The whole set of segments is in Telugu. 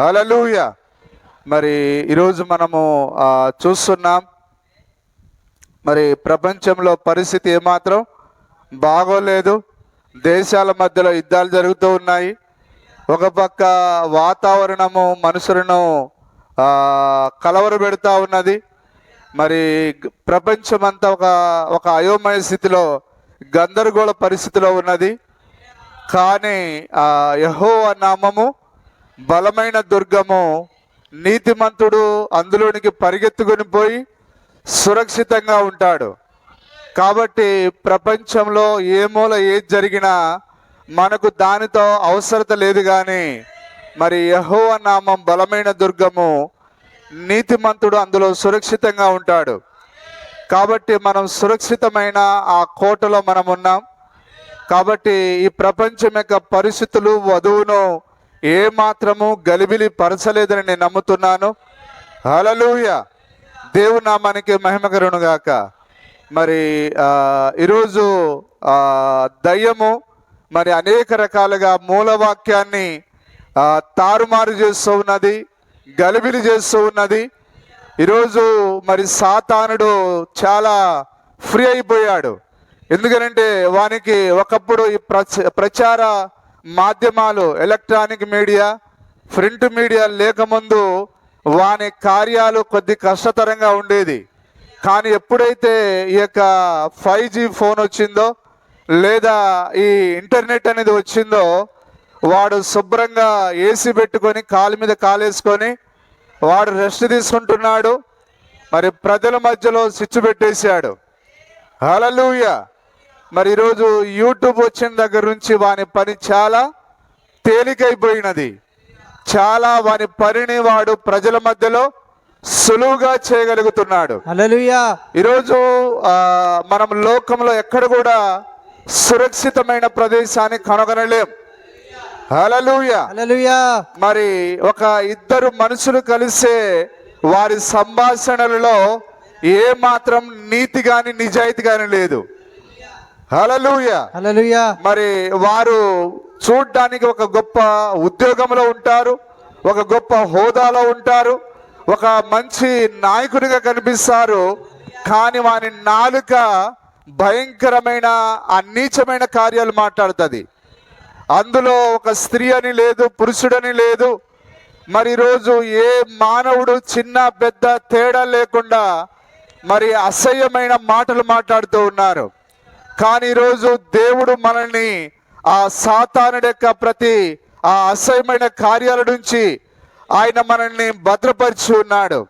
హల్లెలూయా. మరి ఈరోజు మనము చూస్తున్నాం, మరి ప్రపంచంలో పరిస్థితి ఏమాత్రం బాగోలేదు. దేశాల మధ్యలో యుద్ధాలు జరుగుతూ ఉన్నాయి. ఒక పక్క వాతావరణము మనుషులను కలవరపెడుతూ ఉన్నది. మరి ప్రపంచమంతా ఒక అయోమయ స్థితిలో, గందరగోళ పరిస్థితిలో ఉన్నది. కానీ యెహోవా నామము బలమైన దుర్గము, నీతిమంతుడు అందులోనికి పరిగెత్తుకొని పోయి సురక్షితంగా ఉంటాడు. కాబట్టి ప్రపంచంలో ఏ మూల ఏది జరిగినా మనకు దానితో అవసరత లేదు. కానీ మరి యెహోవా నామం బలమైన దుర్గము, నీతిమంతుడు అందులో సురక్షితంగా ఉంటాడు. కాబట్టి మనం సురక్షితమైన ఆ కోటలో మనం ఉన్నాం. కాబట్టి ఈ ప్రపంచం యొక్క పరిస్థితులు వధువును ఏ మాత్రము గలిబిలి పరచలేదని నేను నమ్ముతున్నాను. హల్లెలూయా. దేవుని నామానికి మహిమ కలుగును గాక. మరి ఈరోజు దయ్యము మరి అనేక రకాలుగా మూలవాక్యాన్ని తారుమారు చేస్తూ ఉన్నది, గలిబిలి చేస్తూ ఉన్నది. ఈరోజు మరి సాతానుడు చాలా ఫ్రీ అయిపోయాడు. ఎందుకనంటే వానికి ఒకప్పుడు ఈ ప్రచార మాధ్యమాలు, ఎలక్ట్రానిక్ మీడియా, ప్రింట్ మీడియా లేకముందు వాని కార్యాలు కొద్ది కష్టతరంగా ఉండేది. కానీ ఎప్పుడైతే ఈ యొక్క 5G ఫోన్ వచ్చిందో, లేదా ఈ ఇంటర్నెట్ అనేది వచ్చిందో, వాడు శుభ్రంగా ఏసీ పెట్టుకొని కాలు మీద కాలేసుకొని వాడు రెస్ట్ తీసుకుంటున్నాడు. మరి ప్రజల మధ్యలో స్విచ్ పెట్టేశాడు. హల్లెలూయా. మరి ఈరోజు యూట్యూబ్ వచ్చిన దగ్గర నుంచి వాని పని చాలా తేలికైపోయినది. చాలా వాని పనిని వాడు ప్రజల మధ్యలో సులువుగా చేయగలుగుతున్నాడు. హల్లెలూయా. ఈరోజు మనం లోకంలో ఎక్కడ కూడా సురక్షితమైన ప్రదేశాన్ని కనుగొనలేం. హల్లెలూయా. హల్లెలూయా. మరి ఒక ఇద్దరు మనుషులు కలిసే వారి సంభాషణలలో ఏ మాత్రం నీతి గాని నిజాయితీ గాని లేదు. హల్లెలూయా. హల్లెలూయా. మరి వారు చూడ్డానికి ఒక గొప్ప ఉద్యోగంలో ఉంటారు, ఒక గొప్ప హోదాలో ఉంటారు, ఒక మంచి నాయకుడిగా కనిపిస్తారు. కానీ వాని నాలుక భయంకరమైన నీచమైన కార్యాలు మాట్లాడుతుంది. అందులో ఒక స్త్రీ అని లేదు, పురుషుడని లేదు. మరి ఈరోజు ఏ మానవుడు చిన్న పెద్ద తేడా లేకుండా మరి అసహ్యమైన మాటలు మాట్లాడుతూ ఉన్నారు. కానీ ఈరోజు దేవుడు మనల్ని ఆ సాతానుడి యొక్క ప్రతి అసహ్యమైన కార్యాల నుంచి ఆయన మనల్ని భద్రపరిచి ఉన్నాడు.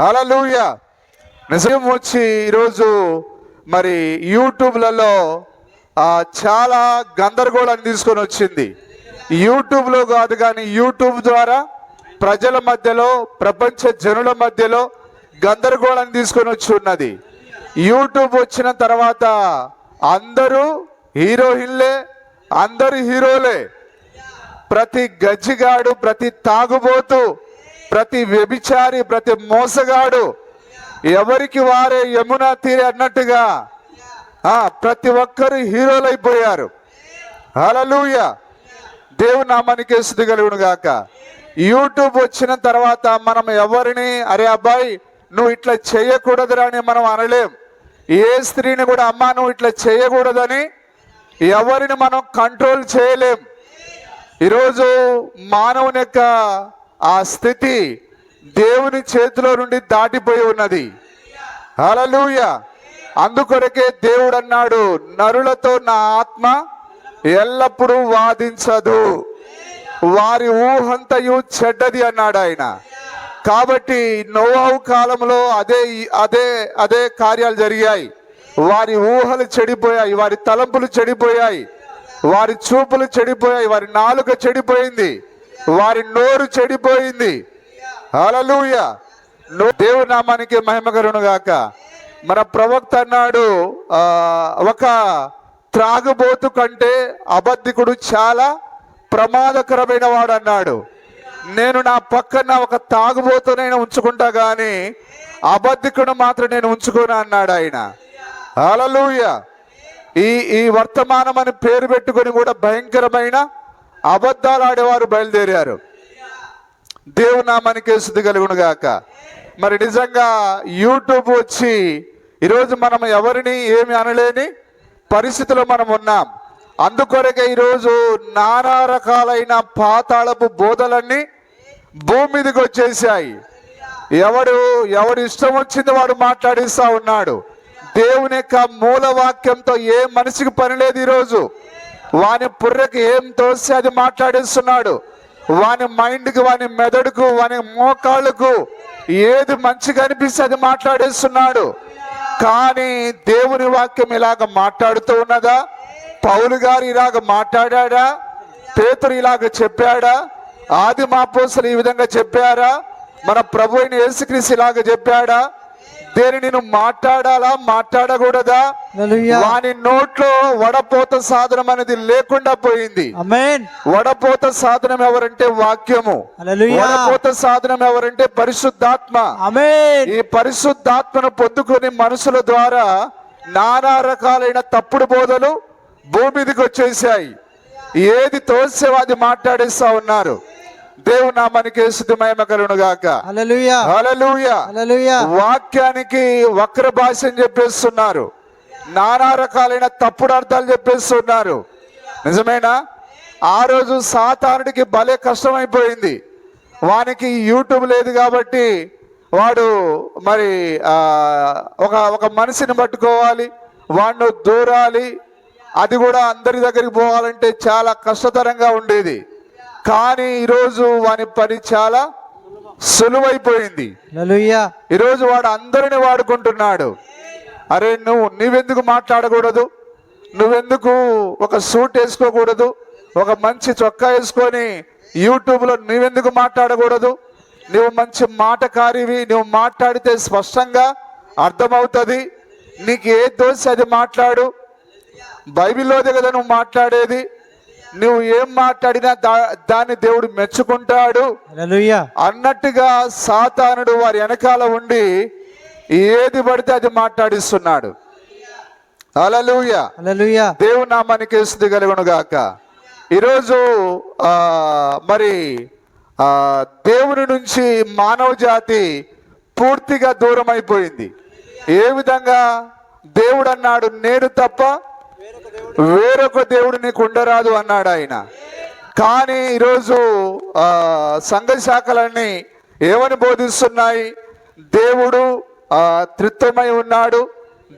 హల్లెలూయా. నిజం వచ్చి ఈరోజు మరి యూట్యూబ్లలో చాలా గందరగోళాన్ని తీసుకొని వచ్చింది. యూట్యూబ్లో కాదు కానీ యూట్యూబ్ ద్వారా ప్రజల మధ్యలో, ప్రపంచ జనుల మధ్యలో గందరగోళాన్ని తీసుకొని వచ్చి ఉన్నది. యూట్యూబ్ వచ్చిన తర్వాత అందరూ హీరోయిన్లే, అందరు హీరోలే. ప్రతి గజ్జిగాడు, ప్రతి తాగుబోతు, ప్రతి వ్యభిచారి, ప్రతి మోసగాడు ఎవరికి వారే యమునా తీరే అన్నట్టుగా ప్రతి ఒక్కరు హీరోలు అయిపోయారు. హల్లెలూయా. దేవుని నామానికి స్తుతి కలుగును గాక. యూట్యూబ్ వచ్చిన తర్వాత మనం ఎవరిని అరే అబ్బాయి నువ్వు ఇట్లా చేయకూడదురా అని మనం అనలేం. ఏ స్త్రీని కూడా అమ్మా నువ్వు ఇట్లా చేయకూడదని ఎవరిని మనం కంట్రోల్ చేయలేం. ఈరోజు మానవుని యొక్క ఆ స్థితి దేవుని చేతిలో నుండి దాటిపోయి ఉన్నది. హల్లెలూయా. అందుకొరకే దేవుడు అన్నాడు, నరులతో నా ఆత్మ ఎల్లప్పుడూ వాదించదు, వారి ఊహంతయు చెడ్డది అన్నాడు ఆయన. కాబట్టి నోవాహు కాలంలో అదే కార్యాలు జరిగాయి. వారి ఊహలు చెడిపోయాయి, వారి తలంపులు చెడిపోయాయి, వారి చూపులు చెడిపోయాయి, వారి నాలుక చెడిపోయింది, వారి నోరు చెడిపోయింది. హల్లెలూయా. దేవుని నామానికి మహిమ కలుగును గాక. మన ప్రవక్త అన్నాడు, ఒక త్రాగుబోతు కంటే అబద్ధికుడు చాలా ప్రమాదకరమైన వాడు అన్నాడు. నేను నా పక్కన ఒక తాగుబోతునైనా ఉంచుకుంటా కానీ అబద్ధికుడు మాత్రం నేను ఉంచుకోను అన్నాడు ఆయన. హల్లెలూయా. ఈ వర్తమానం అని పేరు పెట్టుకొని కూడా భయంకరమైన అబద్ధాలు ఆడేవారు బయలుదేరారు. దేవుని నామానికి స్తుతి కలుగును గాక. మరి నిజంగా యూట్యూబ్ వచ్చి ఈరోజు మనం ఎవరిని ఏమి అనలేని పరిస్థితిలో మనం ఉన్నాం. అందుకొరకే ఈరోజు నానా రకాలైన పాతాళపు బోధలన్నీ భూమి మీదకి వచ్చేసాయి. ఎవడు ఇష్టం వచ్చింది వాడు మాట్లాడిస్తా ఉన్నాడు. దేవుని యొక్క మూల వాక్యంతో ఏ మనిషికి పని లేదు. ఈరోజు వాని పుర్రెకి ఏం తోస్తే అది మాట్లాడిస్తున్నాడు. వాని మైండ్కి, వాని మెదడుకు, వాని మోకాళ్ళకు ఏది మంచిగా అనిపిస్తే అది మాట్లాడేస్తున్నాడు. కానీ దేవుని వాక్యం ఇలాగ మాట్లాడుతూ ఉన్నదా? పౌలు గారు ఇలాగ మాట్లాడా? పేతురు ఇలాగ చెప్పాడా? ఆదిమ అపోస్తలులు ఈ విధంగా చెప్పారా? మన ప్రభు అయిన యేసుక్రీస్తు ఇలాగ చెప్పాడా? దేనిని నువ్వు మాట్లాడాలా, మాట్లాడకూడదా? వాని నోట్లో వడపోత సాధనం అనేది లేకుండా పోయింది. ఆమేన్. వడపోత సాధనం ఎవరంటే వాక్యము. వడపోత సాధనం ఎవరంటే పరిశుద్ధాత్మ. ఆమేన్. ఈ పరిశుద్ధాత్మను పొందుకొని మనుషుల ద్వారా నానా రకాలైన తప్పుడు బోధలు భూమి మీదకి వచ్చేసాయి. ఏది తోసేవో అది మాట్లాడేస్తా ఉన్నారు. దేవుని నామానికి స్తుతి మహిమ కలుగును గాక. హల్లెలూయా. హల్లెలూయా. హల్లెలూయా. వాక్యానికి వక్ర భాష అని చెప్పేస్తున్నారు. నానా రకాలైన తప్పుడు అర్థాలు చెప్పేస్తున్నారు. నిజమేనా? ఆ రోజు సాతానుడికి భలే కష్టమైపోయింది. వానికి యూట్యూబ్ లేదు కాబట్టి వాడు మరి ఒక మనిషిని పట్టుకోవాలి, వాడిని దూరాలి. అది కూడా అందరి దగ్గరికి పోవాలంటే చాలా కష్టతరంగా ఉండేది. కానీ ఈరోజు వాని పని చాలా సులువైపోయింది. హల్లెలూయా. ఈరోజు వాడు అందరిని వాడుకుంటున్నాడు. అరే నువ్వెందుకు మాట్లాడకూడదు? నువ్వెందుకు ఒక సూట్ వేసుకోకూడదు? ఒక మంచి చొక్కా వేసుకొని యూట్యూబ్లో నువ్వెందుకు మాట్లాడకూడదు? నువ్వు మంచి మాటకారివి, నువ్వు మాట్లాడితే స్పష్టంగా అర్థమవుతుంది. నీకు ఏ దోశ అది మాట్లాడు. బైబిల్లోదే కదా నువ్వు మాట్లాడేది. నువ్వు ఏం మాట్లాడినా దాన్ని దేవుడు మెచ్చుకుంటాడు అన్నట్టుగా సాతానుడు వారి వెనకాల ఉండి ఏది పడితే అది మాట్లాడిస్తున్నాడు. హల్లెలూయా. హల్లెలూయా. దేవుని నామానికి స్తుతి కలుగును గాక. ఈరోజు మరి దేవుని నుంచి మానవ జాతి పూర్తిగా దూరం అయిపోయింది. ఏ విధంగా? దేవుడు అన్నాడు, నేను తప్ప వేరొక దేవుడు నీకు ఉండరాదు అన్నాడు ఆయన. కానీ ఈరోజు సంఘ శాఖలన్నీ ఏమని బోధిస్తున్నాయి? దేవుడు త్రిత్వమై ఉన్నాడు,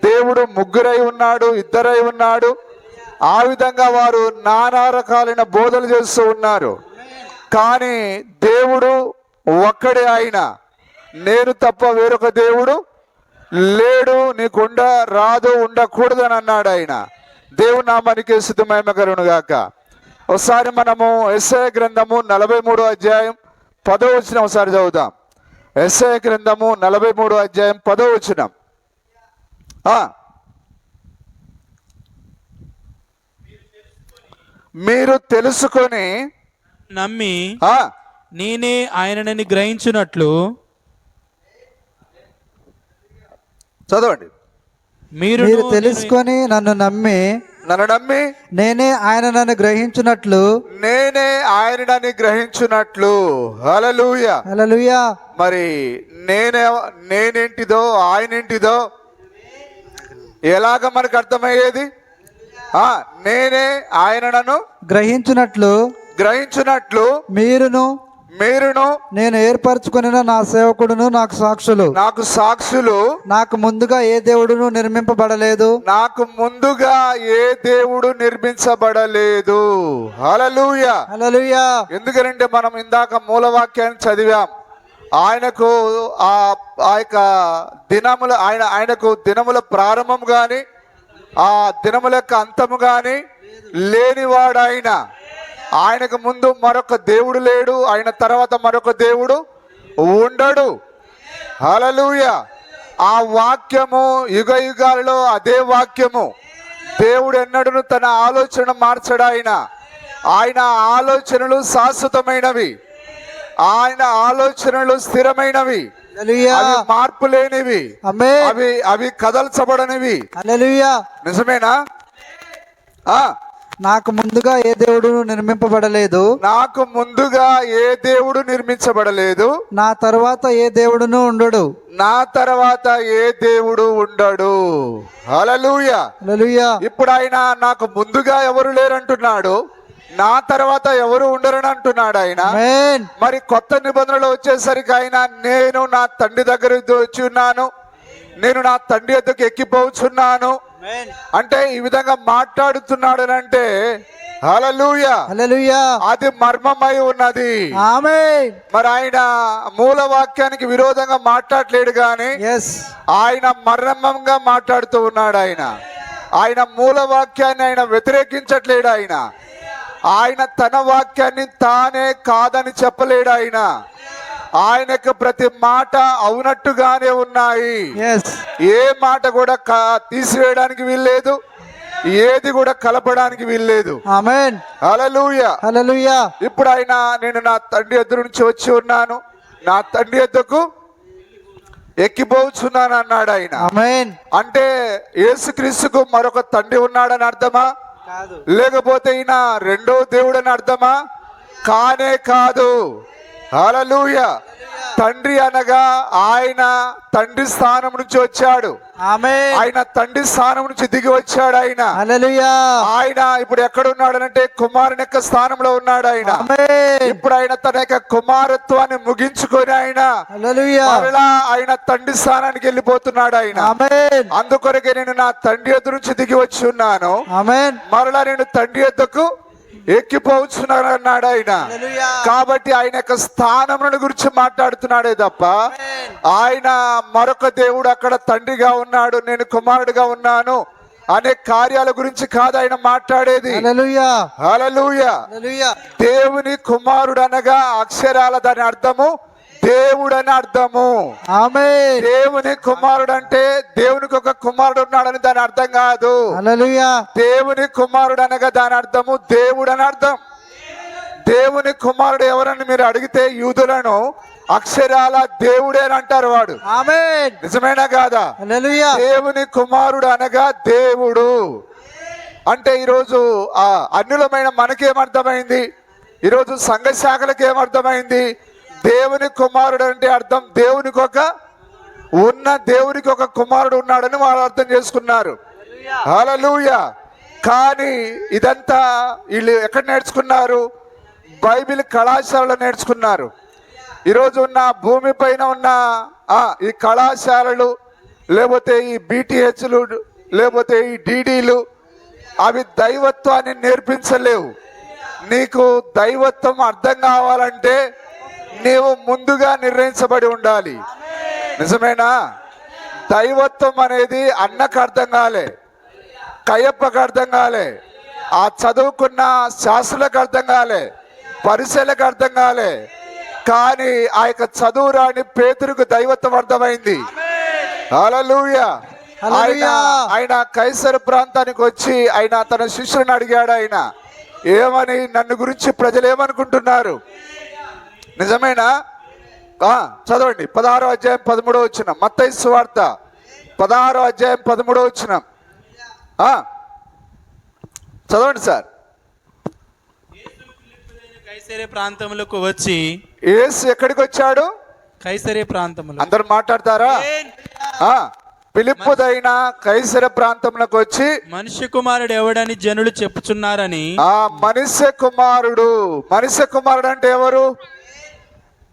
దేవుడు ముగ్గురై ఉన్నాడు, ఇద్దరై ఉన్నాడు. ఆ విధంగా వారు నానా రకాలైన బోధలు చేస్తూ ఉన్నారు. కానీ దేవుడు ఒక్కడే ఆయన. నేను తప్ప వేరొక దేవుడు లేడు, నీకు రాదు, ఉండకూడదని అన్నాడు ఆయన. దేవుని నామానికి స్తుతి మహిమ కలుగును గాక. ఒకసారి మనము యెషయా గ్రంథము 43వ అధ్యాయం 10వ వచనం ఒకసారి చదువుదాం. యెషయా గ్రంథము 43వ అధ్యాయం 10వ వచనం. మీరు తెలుసుకొని నమ్మి నేనే ఆయనని గ్రహించున్నట్లు. చదవండి. మీరు తెలుసుకొని నన్ను నమ్మి నేనే ఆయనను గ్రహించున్నట్లు. నేనే ఆయనని గ్రహించున్నట్లు. హల్లెలూయా. హల్లెలూయా. మరి నేనేంటిదో ఆయనేంటిదో ఎలాగ మనకు అర్థమయ్యేది? నేనే ఆయనను గ్రహించున్నట్లు మీరును నేను ఏర్పరచుకున్న నా సేవకుడును నాకు సాక్షులు నాకు ముందుగా ఏ దేవుడును నిర్మింపబడలేదు. హల్లెలూయా. హల్లెలూయా. ఎందుకంటే మనం ఇందాక మూలవాక్యాన్ని చదివాం. ఆయనకు ఆ యొక్క దినముల ఆయనకు దినముల ప్రారంభం గాని ఆ దినముల యొక్క అంతము గాని లేనివాడు ఆయన. ఆయనకు ముందు మరొక దేవుడు లేడు, ఆయన తర్వాత మరొక దేవుడు ఉండడు. హల్లెలూయా. ఆ వాక్యము యుగ యుగాలలో అదే వాక్యము. దేవుడు ఎన్నడూ తన ఆలోచన మార్చడు. ఆయన ఆలోచనలు శాశ్వతమైనవి, ఆయన ఆలోచనలు స్థిరమైనవి, అవి మార్పు లేనివి, అవి కదల్చబడనివి. హల్లెలూయా. నిజమేనా? నాకు ముందుగా ఏ దేవుడును నిర్మింపబడలేదు. నాకు ముందుగా ఏ దేవుడు నిర్మించబడలేదు. నా తర్వాత ఏ దేవుడును ఉండడు. నా తర్వాత ఏ దేవుడు ఉండడు. హల్లెలూయా. హల్లెలూయా. ఇప్పుడు ఆయన నాకు ముందుగా ఎవరు లేరంటున్నాడు, నా తర్వాత ఎవరు ఉండరని అంటున్నాడు ఆయన. ఆమేన్. మరి కొత్త నిబంధనలు వచ్చేసరికి ఆయన నేను నా తండ్రి దగ్గర వచ్చి ఉన్నాను, నేను నా తండ్రి వద్దకు ఎక్కిపోతున్నాను అంటే ఈ విధంగా మాట్లాడుతున్నాడు అంటే హల్లెలూయా. హల్లెలూయా. అది మర్మమై ఉన్నది. ఆమేన్. మరి ఆయన మూల వాక్యానికి విరోధంగా మాట్లాడలేడు గాని yes ఆయన మర్మంగా మాట్లాడుతూ ఉన్నాడు. ఆయన మూల వాక్యాన్ని ఆయన వ్యతిరేకించట్లేడు. ఆయన తన వాక్యాన్ని తానే కాదని చెప్పలేడు. ఆయనకు ప్రతి మాట అవునట్టుగానే ఉన్నాయి. yes ఏ మాట కూడా తీసివేయడానికి వీల్లేదు, ఏది కూడా కలపడానికి వీల్లేదు. ఆమేన్. హల్లెలూయా. హల్లెలూయా. ఇప్పుడు ఆయన నేను నా తండ్రి ఎదురు నుంచి వచ్చి ఉన్నాను, నా తండ్రి ఎద్దుకు ఎక్కిపోతున్నాను అన్నాడు ఆయన. ఆమేన్. అంటే యేసుక్రీస్తుకు మరొక తండ్రి ఉన్నాడని అర్థమా? కాదు. లేకపోతే ఈయన రెండో దేవుడు అని అర్థమా? కానే కాదు. హల్లెలూయా. తండ్రి అనగా ఆయన తండ్రి స్థానం నుంచి వచ్చాడు. ఆమేన్. ఆయన తండ్రి స్థానం నుంచి దిగి వచ్చాడు. హల్లెలూయా. ఆయన ఇప్పుడు ఎక్కడ ఉన్నాడనంటే కుమారుని యొక్క స్థానంలో ఉన్నాడు. ఆమేన్. ఇప్పుడు ఆయన తన యొక్క కుమారత్వాన్ని ముగించుకొని హల్లెలూయా. మరలా ఆయన తండ్రి స్థానానికి వెళ్ళిపోతున్నాడు. ఆమేన్. అందుకొరకే నేను నా తండ్రి ఎదురు నుంచి దిగి వచ్చి ఉన్నాను, ఆమేన్. మరలా నేను తండ్రి ఎద్దుకు ఎక్కిపోతున్నాను అన్నాడు ఆయన. హల్లెలూయా. కాబట్టి ఆయన యొక్క స్థానమును గురించి మాట్లాడుతున్నాడే తప్ప ఆయన మరొక దేవుడు అక్కడ తండ్రిగా ఉన్నాడు, నేను కుమారుడిగా ఉన్నాను అనే కార్యాల గురించి కాదు ఆయన మాట్లాడేది. హల్లెలూయా. హల్లెలూయా. హల్లెలూయా. దేవుని కుమారుడు అనగా అక్షరాల దాని అర్థము దేవుడు అని అర్థము. ఆమేన్. దేవుని కుమారుడు అంటే దేవునికి ఒక కుమారుడు ఉన్నాడని దాని అర్థం కాదు. హల్లెలూయా. దేవుని కుమారుడు అనగా దాని అర్థము దేవుడు అని అర్థం. దేవుని కుమారుడు ఎవరని మీరు అడిగితే యూదులను అక్షరాల దేవుడే అని అంటారు. వాడు ఆమేన్. నిజమేనా కాదా? హల్లెలూయా. దేవుని కుమారుడు అనగా దేవుడు అంటే ఈరోజు అన్యులమైన మనకేమర్థమైంది, ఈరోజు సంఘ శాఖలకు ఏమర్థమైంది? దేవుని కుమారుడు అంటే అర్థం దేవునికి ఒక కుమారుడు ఉన్నాడని వాళ్ళు అర్థం చేసుకున్నారు. హల్లెలూయా. కానీ ఇదంతా వీళ్ళు ఎక్కడ నేర్చుకున్నారు? బైబిల్ కళాశాలలో నేర్చుకున్నారు. ఈరోజు ఉన్న భూమి పైన ఉన్న ఈ కళాశాలలు, లేకపోతే ఈ BTHలు, లేకపోతే ఈ DDలు అవి దైవత్వాన్ని నేర్పించలేవు. నీకు దైవత్వం అర్థం కావాలంటే నీవు ముందుగా నిర్ణయించబడి ఉండాలి. నిజమేనా? దైవత్వం అనేది అన్నకు అర్థం కాలే, కయ్యప్పకు అర్థం కాలే, ఆ చదువుకున్న శాస్త్రులకు అర్థం కాలే, పరిశీలకు అర్థం కాలే. కానీ ఆ యొక్క చదువు రాని పేతురుకు దైవత్వం అర్థమైంది. హల్లెలూయా. ఆయన కైసరు ప్రాంతానికి వచ్చి ఆయన తన శిష్యులను అడిగాడు. ఆయన ఏమని, నన్ను గురించి ప్రజలు ఏమనుకుంటున్నారు? నిజమేనా? చదవండి 16వ అధ్యాయం 13వ వచనం, మత్తయి సువార్త 16వ అధ్యాయం 13వ వచనం చదవండి సార్. కైసరే ప్రాంతములకు వచ్చి. యేసు ఎక్కడికి వచ్చాడు? కైసరే ప్రాంతములు. అందరు మాట్లాడతారా? ఫిలిప్పుదైన కైసర ప్రాంతంలోకి వచ్చి మనుష్య కుమారుడు ఎవడని జనులు చెప్పుచున్నారని. మనుష్య కుమారుడు అంటే ఎవరు?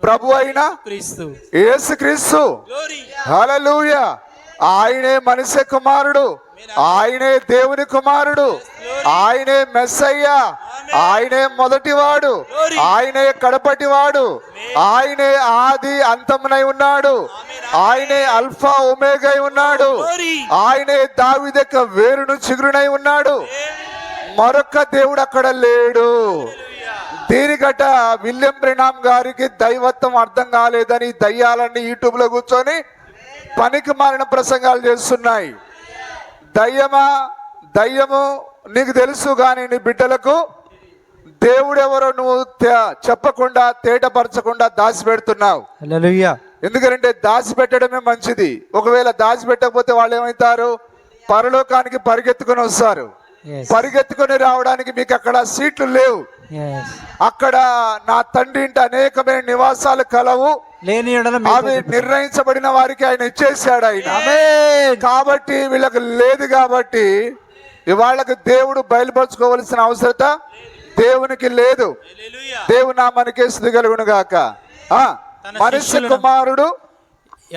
ప్రభు అయిన క్రీస్తు, యేసుక్రీస్తు. హల్లెలూయా. ఆయనే మనుష్య కుమారుడు, ఆయనే దేవుని కుమారుడు, ఆయనే మెస్సయ్య, ఆయనే మొదటివాడు, ఆయనే కడపటివాడు, ఆయనే ఆది అంతమునై ఉన్నాడు, ఆయనే అల్ఫా ఒమేగా ఉన్నాడు, ఆయనే దావీదు వేరును చిగురునై ఉన్నాడు. మరొక దేవుడు అక్కడ లేడు. దీనికట విలియం బ్రెనామ్ గారికి దైవత్వం అర్థం కాలేదని దయ్యాలన్నీ యూట్యూబ్లో కూర్చొని పనికి మారిన ప్రసంగాలు చేస్తున్నాయి. దయ్యము నీకు తెలుసు కానీ నీ బిడ్డలకు దేవుడెవరో నువ్వు చెప్పకుండా తేటపరచకుండా దాచిపెడుతున్నావు. హల్లెలూయా. ఎందుకంటే దాచిపెట్టడమే మంచిది. ఒకవేళ దాచిపెట్టకపోతే వాళ్ళు ఏమవుతారు? పరలోకానికి పరిగెత్తుకుని వస్తారు. Yes. పరిగెత్తుకొని రావడానికి మీకు అక్కడ సీట్లు లేవు. Yes. అక్కడ నా తండ్రి ఇంటి అనేకమైన నివాసాలు కలవు, లేని ఎడల మీతో అవి నిర్ణయించబడిన వారికి ఆయన ఇచ్చేసాడు ఆయన. ఆమేన్. కాబట్టి వీళ్ళకి లేదు, కాబట్టి ఇవాళకి దేవుడు బయలుపరచుకోవలసిన అవసరత దేవునికి లేదు. దేవుడు నామానికే స్తుతి కలుగును గాక. మనుష్య కుమారుడు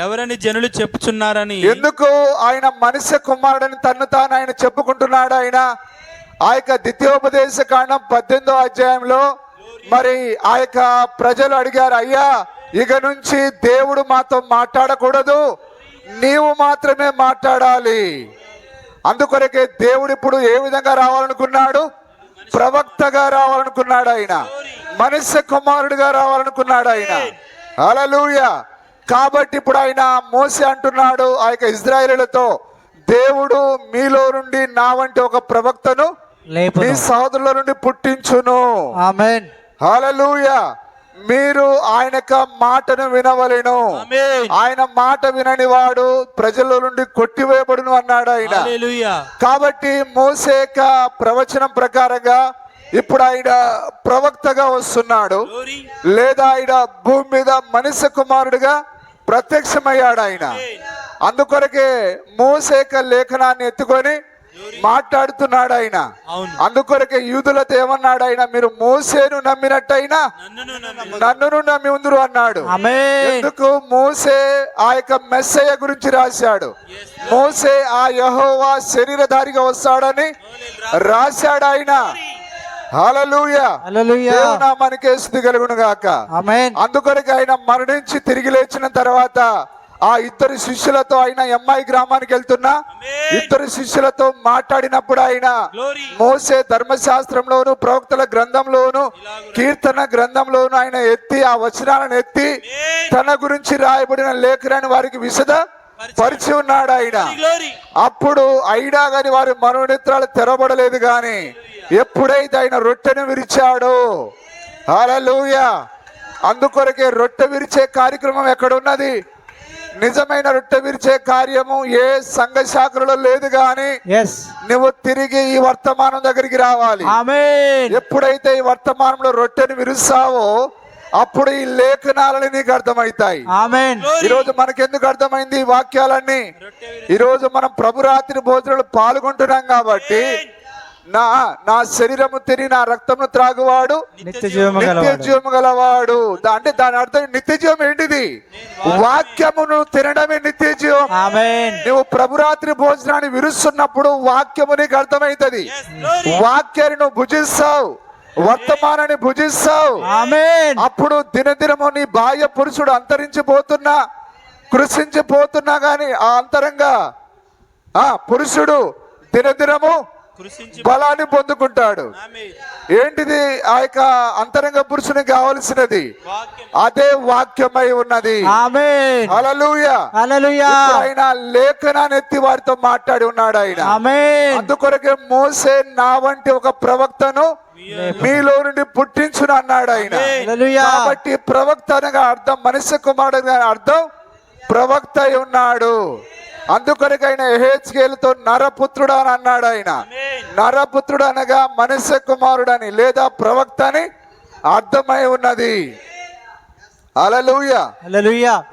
ఎవరని జనులు చెప్పుచున్నారని ఎందుకు ఆయన మనుష్య కుమారుడని తన్ను తాను ఆయన చెప్పుకుంటున్నాడు. ఆయన ఆ యొక్క ద్వితీయోపదేశ కాండం 18వ అధ్యాయంలో మరి ఆ యొక్క ప్రజలు అడిగారు, అయ్యా ఇక నుంచి దేవుడు మాతో మాట్లాడకూడదు, నీవు మాత్రమే మాట్లాడాలి. అందుకొరకే దేవుడు ఇప్పుడు ఏ విధంగా రావాలనుకున్నాడు? ప్రవక్తగా రావాలనుకున్నాడు. ఆయన మనుష్య కుమారుడిగా రావాలనుకున్నాడు ఆయన. హల్లెలూయా. కాబట్టి ఇప్పుడు ఆయన మోసే అంటున్నాడు ఆ యొక్క ఇశ్రాయేలులతో, దేవుడు మీలో నుండి నా వంటి ఒక ప్రవక్తను మీ సహోదరుల నుండి పుట్టించును. ఆమేన్. హల్లెలూయా. మీరు ఆయన మాటను వినవలెను, ఆయన మాట వినని వాడు ప్రజల నుండి కొట్టివేయబడును అన్నాడు ఆయన. హల్లెలూయా. కాబట్టి మోసే యొక్క ప్రవచనం ప్రకారంగా ఇప్పుడు ఆయన ప్రవక్తగా వస్తున్నాడు, లేదా ఆయన భూమి మీద మనుష్య కుమారుడిగా ప్రత్యక్షమయ్యాడు ఆయన. అందుకొరకే మోసే యొక్క లేఖనాన్ని ఎత్తుకొని మాట్లాడుతున్నాడు ఆయన. అందుకొరకే యూదులతో ఏమన్నాడు ఆయన? మీరు మోసేను నమ్మినట్టయినా నన్నును నమ్మి ఉందురు అన్నాడు. ఎందుకు? మోసే ఆ యొక్క మెస్సయ్య గురించి రాశాడు. మోసే ఆ యెహోవా శరీరధారిగా వస్తాడని రాశాడు ఆయన. హల్లెలూయా. దేవుని నామానికే స్తుతి కలుగును గాక. అందుకొరకు ఆయన మరణించి తిరిగి లేచిన తర్వాత ఆ ఇద్దరు శిష్యులతో ఆయన ఎమ్మాయి గ్రామానికి వెళ్తున్నా ఇద్దరు శిష్యులతో మాట్లాడినప్పుడు ఆయన మోసే ధర్మశాస్త్రంలోను ప్రవక్తల గ్రంథంలోను కీర్తన గ్రంథంలోను ఆయన ఎత్తి ఆ వచనాలను ఎత్తి తన గురించి రాయబడిన లేఖనాన్ని వారికి విశద పరిచి ఉన్నాడు ఆయన. అప్పుడు అయినా గాని వారి మనోనేత్రాలు తెరవబడలేదు. గాని ఎప్పుడైతే ఆయన రొట్టెను విరిచాడో, హల్లెలూయా, అందుకొరకే రొట్టె విరిచే కార్యక్రమం ఎక్కడ ఉన్నది? నిజమైన రొట్టె విరిచే కార్యము ఏ సంఘ శాఖలో లేదు. గాని నువ్వు తిరిగి ఈ వర్తమానం దగ్గరికి రావాలి. ఎప్పుడైతే ఈ వర్తమానంలో రొట్టెను విరుస్తావో అప్పుడు ఈ లేఖనాలని నీకు అర్థమవుతాయి. ఈరోజు మనకెందుకు అర్థమైంది ఈ వాక్యాలన్నీ? ఈరోజు మనం ప్రభురాత్రి భోజనాలు పాల్గొంటున్నాం కాబట్టి నా శరీరము తిని నా రక్తమును త్రాగువాడు నిత్య జీవము గలవాడు. అంటే దాని అర్థం నిత్య జీవం ఏంటిది? వాక్యమును తినడమే నిత్య జీవం. నువ్వు ప్రభురాత్రి భోజనాన్ని విరుస్తున్నప్పుడు వాక్యము నీకు అర్థమైతది. వాక్యాన్ని నువ్వు భుజిస్తావు, వర్తమానాన్ని భుజిస్తావు. అప్పుడు దినదినము నీ బాహ్య పురుషుడు అంతరించిపోతున్నా కృషించిపోతున్నా గాని ఆ అంతరంగా పురుషుడు దినదినము బలాన్ని పొందుకుంటాడు. ఏంటిది? ఆ యొక్క అంతరంగ పురుషునికి కావలసినది అదే వాక్యమై ఉన్నది. హల్లెలూయా. ఆయన లేఖనాన్ని ఎత్తి వారితో మాట్లాడి ఉన్నాడు ఆయన. అందుకొరకే మోసే నా వంటి ఒక ప్రవక్తను మీలో నుండి పుట్టించును అన్నాడు ఆయన. కాబట్టి ప్రవక్త అనగా అర్థం మనుష్య కుమారుడు అర్థం ప్రవక్త అయి ఉన్నాడు. అందుకొరకు ఆయన యెహెజ్కేలుతో నరపుత్రుడు అని అన్నాడు ఆయన. నరపుత్రుడు అనగా మనుష్య కుమారుడని లేదా ప్రవక్త అని అర్థమై ఉన్నది. హల్లెలూయా.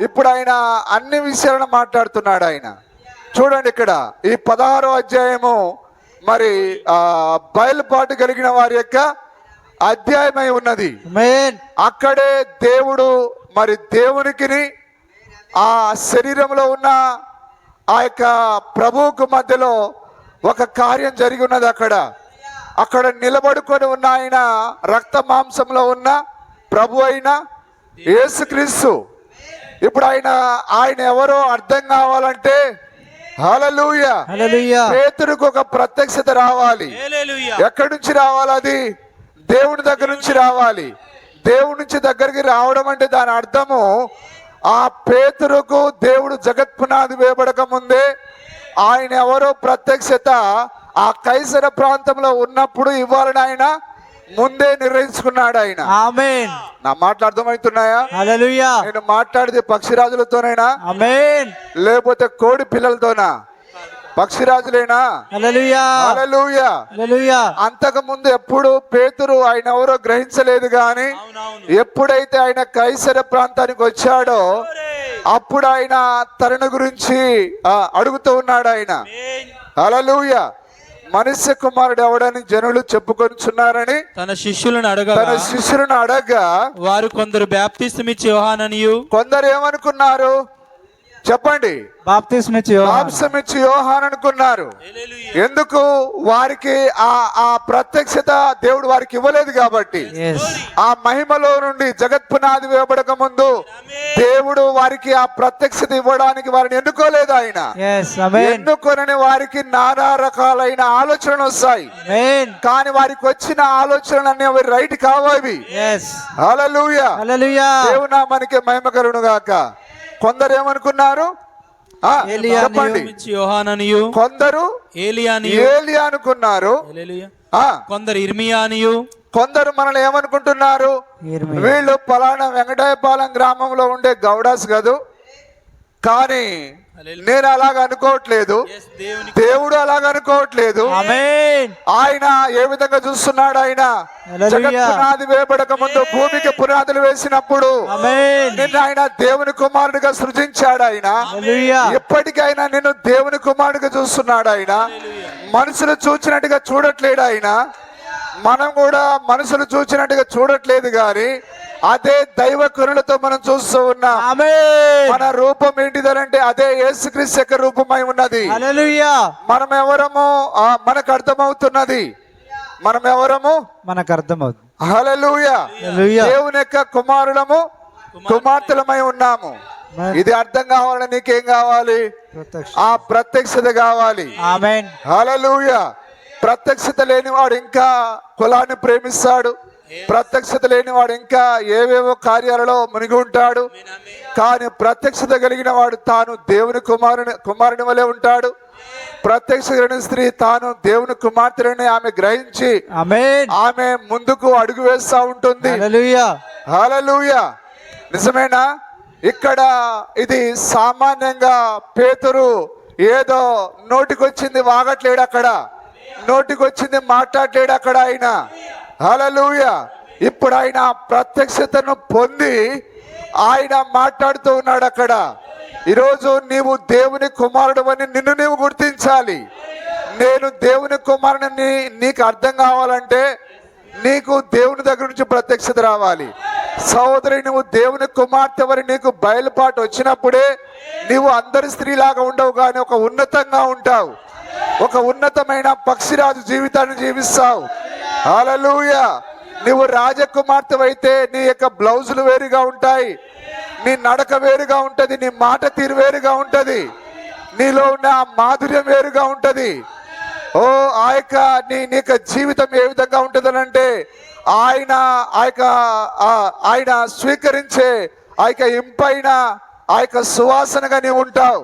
ఇప్పుడు ఆయన అన్ని విషయాలను మాట్లాడుతున్నాడు ఆయన. చూడండి ఇక్కడ ఈ 16వ అధ్యాయము మరి బయలుపాటు కలిగిన వారి యొక్క అధ్యాయమై ఉన్నది. అక్కడే దేవుడు మరి దేవునికి ఆ శరీరంలో ఉన్న ఆ యొక్క ప్రభువుకు మధ్యలో ఒక కార్యం జరిగి ఉన్నది. అక్కడ నిలబడుకొని ఉన్న ఆయన రక్త మాంసంలో ఉన్న ప్రభు అయిన యేసుక్రీస్తు. ఇప్పుడు ఆయన ఎవరో అర్థం కావాలంటే హల్లెలూయా, పేతురుకు ఒక ప్రత్యక్షత రావాలి. ఎక్కడి నుంచి రావాలి? అది దేవుని దగ్గర నుంచి రావాలి. దేవుడి నుంచి దగ్గరికి రావడం అంటే దాని అర్థము ఆ పేతురుకు దేవుడు జగత్పునాది వేయబడక ముందే ఆయన ఎవరో ప్రత్యక్షత ఆ కైసర ప్రాంతంలో ఉన్నప్పుడు ఇవ్వాలని ఆయన ముందే నిర్ణయించుకున్నాడు ఆయన. ఆమేన్. నా మాటలు అర్థమవుతున్నాయా? హల్లెలూయా. నేను మాట్లాడితే పక్షిరాజులతోనైనా లేకపోతే కోడి పిల్లలతోనా? పక్షిరాజులేనా? హల్లెలూయా హల్లెలూయా. హల్లెలూయా అంతకు ముందు ఎప్పుడు పేతురు ఆయన ఎవరో గ్రహించలేదు గాని ఎప్పుడైతే ఆయన కైసర ప్రాంతానికి వచ్చాడో అప్పుడు ఆయన తరుణ గురించి అడుగుతూ ఉన్నాడు ఆయన. హల్లెలూయా. మనుష్య కుమారుడు ఎవడని జనులు చెప్పుకొనిచున్నారని తన శిష్యులను అడగగా వారు కొందరు బాప్తిస్మమిచ్చి యోహాననియు, కొందరు ఏమనుకున్నారు చెప్పండి? బాప్తిస్మిచ్చి యోహాన్ అనుకున్నారు. ఎందుకు? వారికి ఆ ప్రత్యక్షత దేవుడు వారికి ఇవ్వలేదు కాబట్టి. ఆ మహిమలో నుండి జగత్ పునాది వేయబడక ముందు దేవుడు వారికి ఆ ప్రత్యక్షత ఇవ్వడానికి వారిని ఎన్నుకోలేదు ఆయన. ఎన్నుకొనని వారికి నానా రకాలైన ఆలోచనలు వస్తాయి, కానీ వారికి వచ్చిన ఆలోచనలన్నీ అవి రైట్ కావాలి. హల్లెలూయా. దేవునా మనకి మహిమ కలుగును గాక. కొందరు ఏమనుకున్నారు చెప్పండి? కొందరు ఏలియా అనుకున్నారు, కొందరు ఇర్మియా అనియు, కొందరు మనల్ని ఏమనుకుంటున్నారు? వీళ్ళు పలానా వెంకటాయపాలెం గ్రామంలో ఉండే గౌడాస్ కాదు. కానీ నేను అలాగ అనుకోవట్లేదు, దేవుడు అలాగ అనుకోవట్లేదు. ఆయన ఏ విధంగా చూస్తున్నాడు? ఆయన జగత్ పునాది వేయబడక ముందు భూమికి పునాదులు వేసినప్పుడు నిన్ను ఆయన దేవుని కుమారుడిగా సృజించాడు. ఆయన ఇప్పటికైనా నిన్ను దేవుని కుమారుడిగా చూస్తున్నాడు. ఆయన మనుషులు చూచినట్టుగా చూడట్లేడు. ఆయన మనం కూడా మనుషులు చూచినట్టుగా చూడట్లేదు గాని అదే దైవ కరుణతో మనం చూస్తూ ఉన్నాం. మన రూపం ఏంటిదనంటే అదే యేసుక్రీస్తు యొక్క రూపమై ఉన్నది. మనం ఎవరము మనకు అర్థమవుతున్నది. మనం ఎవరము మనకు అర్థమవుతుంది. హల్లెలూయా. దేవుని యొక్క కుమార్తెలమై ఉన్నాము. ఇది అర్థం కావాలని నీకేం కావాలి? ఆ ప్రత్యక్షత కావాలి. హల్లెలూయా. ప్రత్యక్షత లేనివాడు ఇంకా కులాన్ని ప్రేమిస్తాడు. ప్రత్యక్షత లేనివాడు ఇంకా ఏవేవో కార్యాలలో మునిగి ఉంటాడు. కానీ ప్రత్యక్షత కలిగిన వాడు తాను దేవుని కుమారుని వలె ఉంటాడు. ప్రత్యక్ష స్త్రీ తాను దేవుని కుమార్తెని ఆమె గ్రహించి ఆమె ముందుకు అడుగు వేస్తా ఉంటుంది. హల్లెలూయా. నిజమేనా? ఇక్కడ ఇది సామాన్యంగా పేతురు ఏదో నోటికొచ్చింది వాగట్లేడు, అక్కడ నోటికొచ్చింది మాట్లాడలేడు అక్కడ ఆయన. హల్లెలూయా. ఇప్పుడు ఆయన ప్రత్యక్షతను పొంది ఆయన మాట్లాడుతూ ఉన్నాడు అక్కడ. ఈరోజు నీవు దేవుని కుమారుడు అని నిన్ను నీవు గుర్తించాలి. నేను దేవుని కుమారుని నీకు అర్థం కావాలంటే నీకు దేవుని దగ్గర నుంచి ప్రత్యక్షత రావాలి. సహోదరి, నువ్వు దేవుని కుమార్తె వరి నీకు బయలుపాటు వచ్చినప్పుడే నీవు అందరి స్త్రీలాగా ఉండవు కానీ ఒక ఉన్నతంగా ఉంటావు. ఒక ఉన్నతమైన పక్షిరాజు జీవితాన్ని జీవిస్తావు. హల్లెలూయా. నువ్వు రాజకుమార్తె అయితే నీ యొక్క బ్లౌజులు వేరుగా ఉంటాయి, నీ నడక వేరుగా ఉంటది, నీ మాట తీరు వేరుగా ఉంటది, నీలో ఉన్న మాధుర్యం వేరుగా ఉంటది. ఆ యొక్క నీ యొక్క జీవితం ఏ విధంగా ఉంటదనంటే ఆయన స్వీకరించే ఆ యొక్క ఇంపైన ఆ యొక్క సువాసనగా నీవు ఉంటావు.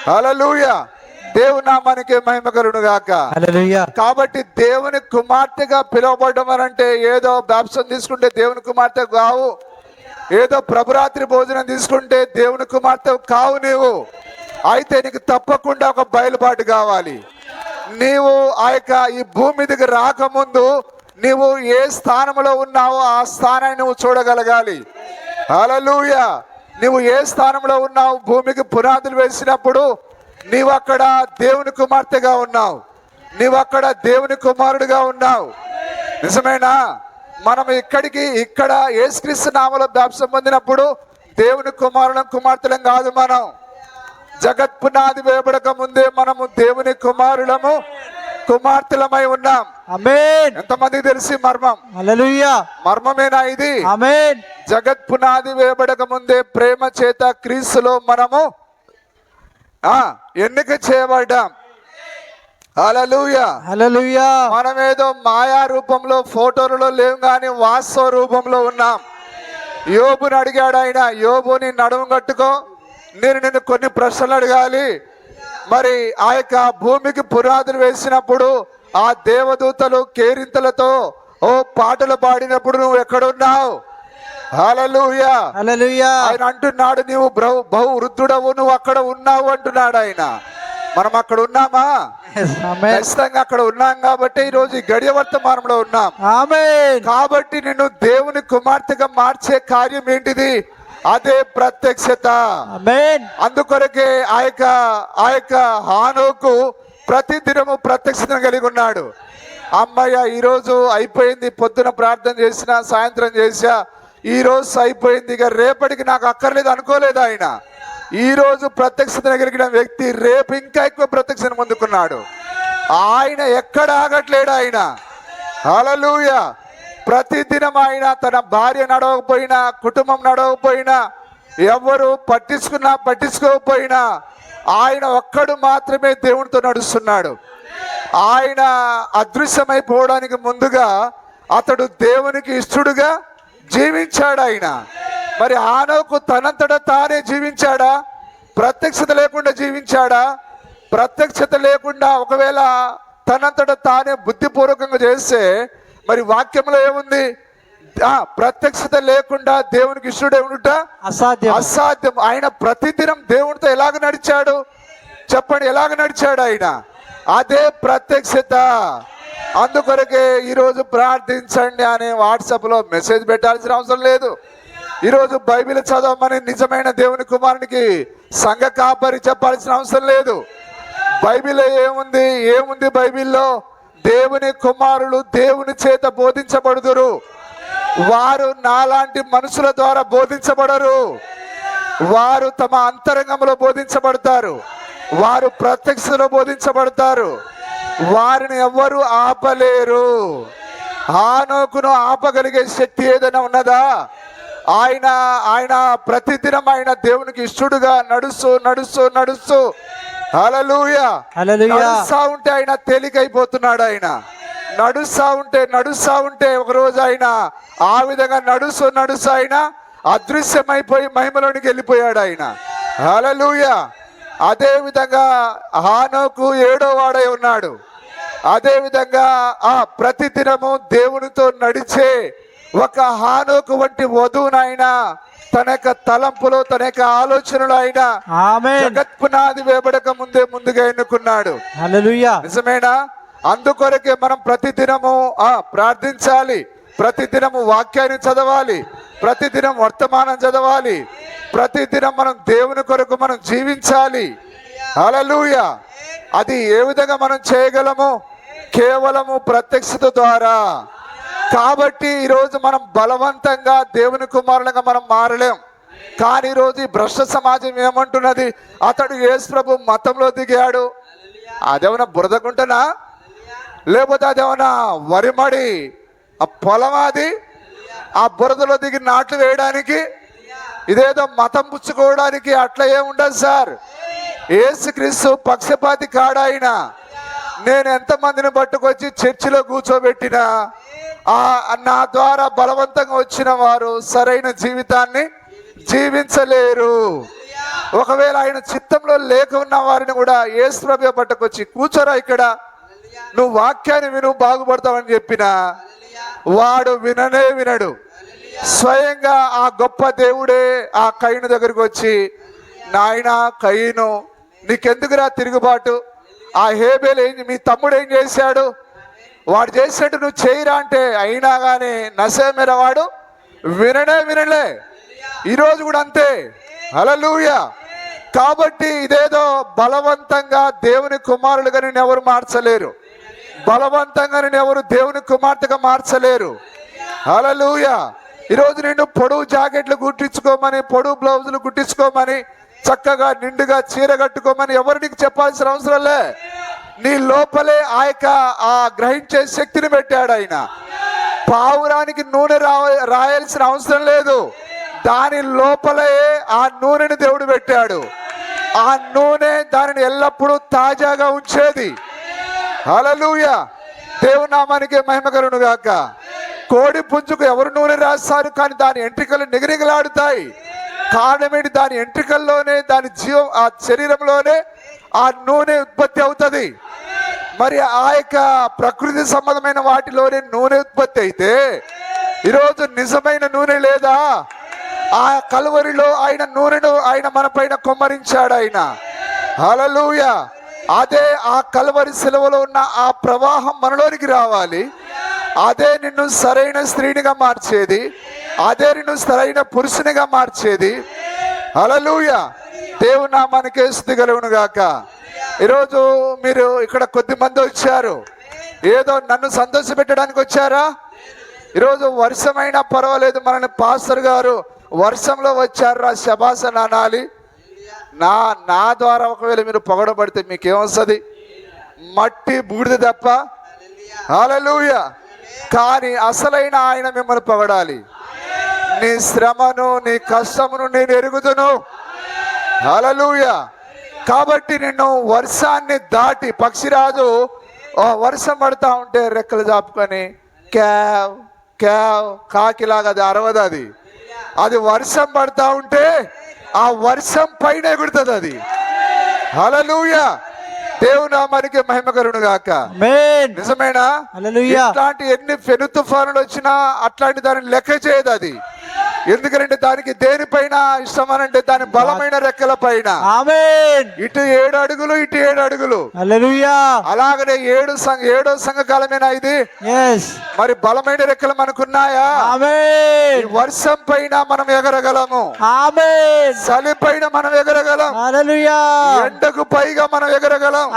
హల్లెలూయా. దేవుని నామానికి మహిమ కలుగును గాక. కాబట్టి దేవుని కుమార్తెగా పిలువబడడం అంటే ఏదో బాప్టిజం తీసుకుంటే దేవుని కుమార్తె కావు, ఏదో ప్రభురాత్రి భోజనం తీసుకుంటే దేవుని కుమార్తె కావు నీవు. అయితే నీకు తప్పకుండా ఒక బయలుపాటు కావాలి. నీవు ఆ యొక్క ఈ భూమి మీదకి రాకముందు నీవు ఏ స్థానంలో ఉన్నావో ఆ స్థానాన్ని నువ్వు చూడగలగాలి. హల్లెలూయా. నువ్వు ఏ స్థానంలో ఉన్నావు? భూమికి పునాదులు వేసినప్పుడు నీవు అక్కడ దేవుని కుమార్తెగా ఉన్నావు, నీవు అక్కడ దేవుని కుమారుడిగా ఉన్నావు. నిజమేనా? మనం ఇక్కడ యేసుక్రీస్తు నామములో బాప్తిసం పొందినప్పుడు దేవుని కుమార్తెలం కాదు. మనం జగత్ పునాది వేయబడక ముందే మనము దేవుని కుమార్తెలమై ఉన్నాం. ఆమేన్. ఎంతమందికి తెలిసి మర్మం? హల్లెలూయా. మర్మమేనా ఇది? ఆమేన్. జగత్ పునాది వేయబడక ముందే ప్రేమ చేత క్రీస్తులో మనము ఎన్నిక చేయబడ్డాం. హల్లెలూయా. హల్లెలూయా. మనమేదో మాయా రూపంలో ఫోటోలలో లేవు కానీ వాస్తవ రూపంలో ఉన్నాం. యోబుని అడిగాడు ఆయన, యోబు నీ నడుము కట్టుకో, నేను నిన్ను కొన్ని ప్రశ్నలు అడగాలి. మరి ఆ యొక్క భూమికి పునాదులు వేసినప్పుడు ఆ దేవదూతలు కేరింతలతో పాటలు పాడినప్పుడు నువ్వు ఎక్కడున్నావు? హల్లెలూయా. హల్లెలూయా. ఆయన అంటున్నాడు నీవు బహు వృద్ధుడవు, నువ్వు అక్కడ ఉన్నావు అంటున్నాడు ఆయన. మనం అక్కడ ఉన్నామా? ఆమేన్. ఖచ్చితంగా అక్కడ ఉన్నాం కాబట్టి ఈ రోజు ఈ గడియ వర్తమానంలో ఉన్నాం. ఆమేన్. కాబట్టి నిన్ను దేవుని కుమార్తెగా మార్చే కార్యం ఏంటిది? అదే ప్రత్యక్షత. ఆమేన్. అందుకొరకే ఆ యొక్క హానోకు ప్రతి దినము ప్రత్యక్షతను కలిగి ఉన్నాడు. అమ్మయ్య ఈరోజు అయిపోయింది, పొద్దున ప్రార్థన చేసిన, సాయంత్రం చేసా, ఈ రోజు అయిపోయింది, ఇక రేపటికి నాకు అక్కర్లేదు అనుకోలేదు ఆయన. ఈ రోజు ప్రత్యక్షతను కలిగిన వ్యక్తి రేపు ఇంకా ఎక్కువ ప్రత్యక్షతను పొందుకున్నాడు. ఆయన ఎక్కడ ఆగట్లేడు ఆయన. హల్లెలూయా. ప్రతిదినం ఆయన తన భార్య నడవకపోయినా, కుటుంబం నడవకపోయినా, ఎవరు పట్టించుకోకపోయినా ఆయన ఒక్కడు మాత్రమే దేవునితో నడుస్తున్నాడు. ఆయన అదృశ్యమైపోవడానికి ముందుగా అతడు దేవునికి ఇష్టడుగా జీవించాడు ఆయన. మరి హానోకు తనంతట తానే జీవించాడా? ప్రత్యక్షత లేకుండా జీవించాడా? ప్రత్యక్షత లేకుండా ఒకవేళ తనంతట తానే బుద్ధిపూర్వకంగా చేస్తే మరి వాక్యంలో ఏముంది? ప్రత్యక్షత లేకుండా దేవునికి ఇష్టడే ఉండుట అసాధ్యం. ఆయన ప్రతిదినం దేవునితో ఎలాగ నడిచాడు చెప్పండి? ఎలాగ నడిచాడు ఆయన? అదే ప్రత్యక్షత. అందుకొరకే ఈరోజు ప్రార్థించండి అని వాట్సాప్లో మెసేజ్ పెట్టాల్సిన అవసరం లేదు. ఈరోజు బైబిల్ చదవమని నిజమైన దేవుని కుమారునికి సంఘ కాపరి చెప్పాల్సిన అవసరం లేదు. బైబిల్లో ఏముంది బైబిల్లో? దేవుని కుమారులు దేవుని చేత బోధించబడుదురు. వారు నాలాంటి మనుషుల ద్వారా బోధించబడరు. వారు తమ అంతరంగంలో బోధించబడతారు. వారు ప్రత్యక్షలో బోధించబడతారు. వారిని ఎవ్వరూ ఆపలేరు. హానోకును ఆపగలిగే శక్తి ఏదైనా ఉన్నదా? ఆయన ప్రతిదినం ఆయన దేవునికి ఇష్టడుగా నడుస్తూ హల్లెలూయా నడుస్తా ఉంటే ఆయన తేలికైపోతున్నాడు. ఆయన నడుస్తా ఉంటే ఒకరోజు ఆయన ఆ విధంగా నడుస్తూ ఆయన అదృశ్యమైపోయి మహిమలోనికి వెళ్ళిపోయాడు ఆయన. హల్లెలూయా. అదే విధంగా హానోకు 7వ వాడై ఉన్నాడు. అదే విధంగా ప్రతిదినము దేవునితో నడిచే ఒక హానోకు వంటి వధువునైనా తన యొక్క తలంపులో, తన యొక్క ఆలోచనలు ఆయన జగత్పునాది వేయబడక ముందుగా ఎన్నుకున్నాడు. హల్లెలూయా. నిజమేనా? అందుకొరకే మనం ప్రతిదినము ప్రార్థించాలి, ప్రతిదినము వాక్యాన్ని చదవాలి, ప్రతిదినం వర్తమానం చదవాలి, ప్రతిదినం మనం దేవుని కొరకు మనం జీవించాలి. హల్లెలూయా. అది ఏ విధంగా మనం చేయగలము? కేవలము ప్రత్యక్షత ద్వారా. కాబట్టి ఈరోజు మనం బలవంతంగా దేవుని కుమారులుగా మనం మారలేం. కానీ ఈరోజు ఈ భ్రష్ట సమాజం ఏమంటున్నది? అతడు యేసు ప్రభు మతంలో దిగాడు. అదేమన్నా బురదగుంటనా? లేకపోతే అదేమన్నా వరిమడి ఆ పొలం? అది ఆ బురదలో దిగి నాట్లు వేయడానికి, ఇదేదో మతం పుచ్చుకోవడానికి అట్లా ఏముండదు సార్. యేసుక్రీస్తు పక్షపాతి కాడాయన. నేను ఎంతమందిని పట్టుకొచ్చి చర్చిలో కూర్చోబెట్టినా నా ద్వారా బలవంతంగా వచ్చిన వారు సరైన జీవితాన్ని జీవించలేరు. ఒకవేళ ఆయన చిత్తంలో లేక ఉన్న వారిని కూడా యేసు ప్రభువే పట్టుకొచ్చి కూర్చోరా ఇక్కడ, నువ్వు వాక్యాన్ని విను బాగుపడతావని చెప్పినా వాడు వినడు. స్వయంగా ఆ గొప్ప దేవుడే ఆ కయీను దగ్గరికి వచ్చి, నాయనా కయీను, నీకెందుకురా తిరుగుబాటు? ఆ హేబేలు మీ తమ్ముడు ఏం చేశాడు? వాడు చేసినట్టు నువ్వు చేయరా అంటే అయినా కానీ నశమేర వాడు వినలే. ఈరోజు కూడా అంతే. హల్లెలూయా. కాబట్టి ఇదేదో బలవంతంగా దేవుని కుమారులుగా నేను ఎవరు మార్చలేరు. బలవంతంగా నేను ఎవరు దేవుని కుమార్తెగా మార్చలేరు. హల్లెలూయా. ఈరోజు నిన్ను పొడవు జాకెట్లు కుట్టించుకోమని, పొడవు బ్లౌజులు కుట్టించుకోమని, చక్కగా నిండుగా చీర కట్టుకోమని ఎవరు నీకు చెప్పాల్సిన అవసరం లే. నీ లోపలే ఆ గ్రహించే శక్తిని పెట్టాడు ఆయన. పావురానికి నూనె రాయాల్సిన అవసరం లేదు. దాని లోపలే ఆ నూనెని దేవుడు పెట్టాడు. ఆ నూనె దానిని ఎల్లప్పుడూ తాజాగా ఉంచేది. హల్లెలూయా. దేవుని నామానికి మహిమ కలుగును గాక. కోడి పుంజుకు ఎవరు నూనె రాస్తారు? కానీ దాని ఎంట్రికలు నిగనిగలాడుతాయి. కారణం ఏంటి? దాని ఎంట్రికల్లోనే, దాని ఆ శరీరంలోనే ఆ నూనె ఉత్పత్తి అవుతుంది. మరి ఆ యొక్క ప్రకృతి సంబంధమైన వాటిలోనే నూనె ఉత్పత్తి అయితే ఈరోజు నిజమైన నూనె లేదా? ఆ కలువరిలో ఆయన నూనెను ఆయన మన పైన కొమ్మరించాడు ఆయన. హల్లెలూయా. అదే ఆ కల్వరి సిలువలో ఉన్న ఆ ప్రవాహం మనలోనికి రావాలి. అదే నిన్ను సరైన స్త్రీనిగా మార్చేది, అదే నిన్ను సరైన పురుషునిగా మార్చేది. హల్లెలూయా. దేవుని నామానికే స్తుతి కలుగును గాక. ఈరోజు మీరు ఇక్కడ కొద్ది మంది వచ్చారు, ఏదో నన్ను సంతోషపెట్టడానికి వచ్చారా? ఈరోజు వర్షమైనా పర్వాలేదు, మనల్ని పాస్టర్ గారు వర్షంలో వచ్చారా శబాస అనాలి. నా ద్వారా ఒకవేళ మీరు పొగడబడితే మీకేమొస్తుంది? మట్టి బూడిద తప్ప. హల్లెలూయా. కానీ అసలైన ఆయన మిమ్మల్ని పొగడాలి. నీ శ్రమను, నీ కష్టమును నేను ఎరుగుదును. హల్లెలూయా. కాబట్టి నిన్ను వర్షాన్ని దాటి, పక్షిరాజు వర్షం పడతా ఉంటే రెక్కలు చాపుకొని క్యావ్ క్యావ్ కాకిలాగా అది అరవదు. అది వర్షం పడతా ఉంటే ఆ వర్షం పైన ఎగురుతుంది అది. హల్లెలూయా. దేవుని నామానికి మహిమ కలుగును గాక. నిజమేనా? ఇట్లాంటి ఎన్ని పెను తుఫానులు వచ్చినా అట్లాంటి దాన్ని లెక్క చేయదు అది. ఎందుకంటే దానికి దేనిపైన ఇష్టమనంటే దాని బలమైన రెక్కల పైన. ఇటు 7 అడుగులు, ఇటు 7 అడుగులు. అలాగనే ఏడో సంఘకాలమేనా ఇది? మరి బలమైన రెక్కలు మనకున్నాయా? వర్షం పైన మనం ఎగరగలము, చలి పైన మనం ఎగరగలం, ఎండకు పైగా మనం ఎగరగలం.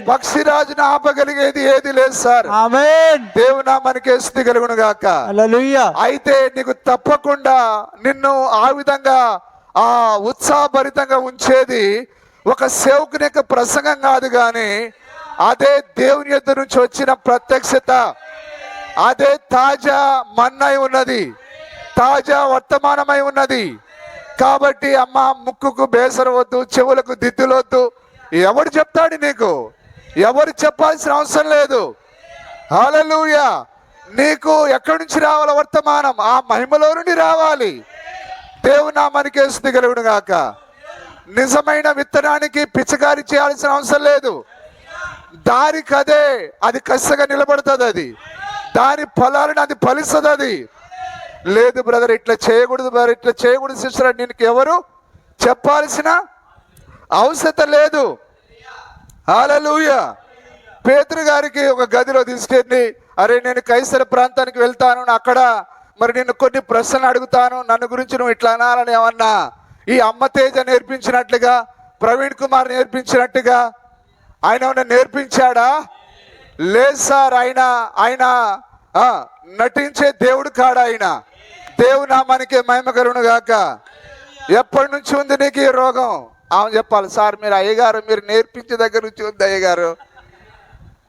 పక్షిరాజును ఆపగలిగేది ఏది లేదు సార్. దేవుని నామానికి స్తుతి కలుగును గాక. అయితే నీకు తప్పకుండా నిన్ను ఆ విధంగా ఆ ఉత్సాహభరితంగా ఉంచేది ఒక సేవకుని యొక్క ప్రసంగం కాదు, కానీ అదే దేవుని యొద్ద నుంచి వచ్చిన ప్రత్యక్షత, అదే తాజా మన్నై ఉన్నది, తాజా వర్తమానమై ఉన్నది. కాబట్టి అమ్మ, ముక్కుకు బేసర వద్దు, చెవులకు దిద్దులొద్దు. ఎవడు చెప్తాడు నీకు? ఎవరు చెప్పాల్సిన అవసరం లేదు. హల్లెలూయా. నీకు ఎక్కడి నుంచి రావాలి వర్తమానం? ఆ మహిమలో నుండి రావాలి. దేవుని నామానికి స్తుతి కలుగును గాక. నిజమైన విత్తనానికి పిచ్చకారి చేయాల్సిన అవసరం లేదు. దానికి అదే అది కసిగా నిలబడుతుంది. అది దాని ఫలాలను అది ఫలిస్తుంది. అది లేదు బ్రదర్ ఇట్లా చేయకూడదు, బ్రదర్ ఇట్లా చేయకూడదు సిస్టర్, నీకు ఎవరు చెప్పాల్సిన అవసరం లేదు. హల్లెలూయా. పేతురు గారికి ఒక గదిలో తీసుకెళ్ళి, అరే నేను కైసర ప్రాంతానికి వెళ్తాను, అక్కడ మరి నిన్ను కొన్ని ప్రశ్నలు అడుగుతాను, నన్ను గురించి నువ్వు ఇట్లా అనాలని ఏమన్నా ఈ అమ్మ తేజ నేర్పించినట్లుగా, ప్రవీణ్ కుమార్ నేర్పించినట్టుగా ఆయన ఏమన్నా నేర్పించాడా? లేదు సార్. ఆయన నటించే దేవుడు కాడా ఆయన. దేవుని నామానికి మహిమ కలుగును గాక. ఎప్పటి నుంచి ఉంది నీకు ఈ రోగం? ఆమె చెప్పాలి, సార్ మీరు అయ్యగారు మీరు నేర్పించే దగ్గర నుంచి ఉంది అయ్యగారు,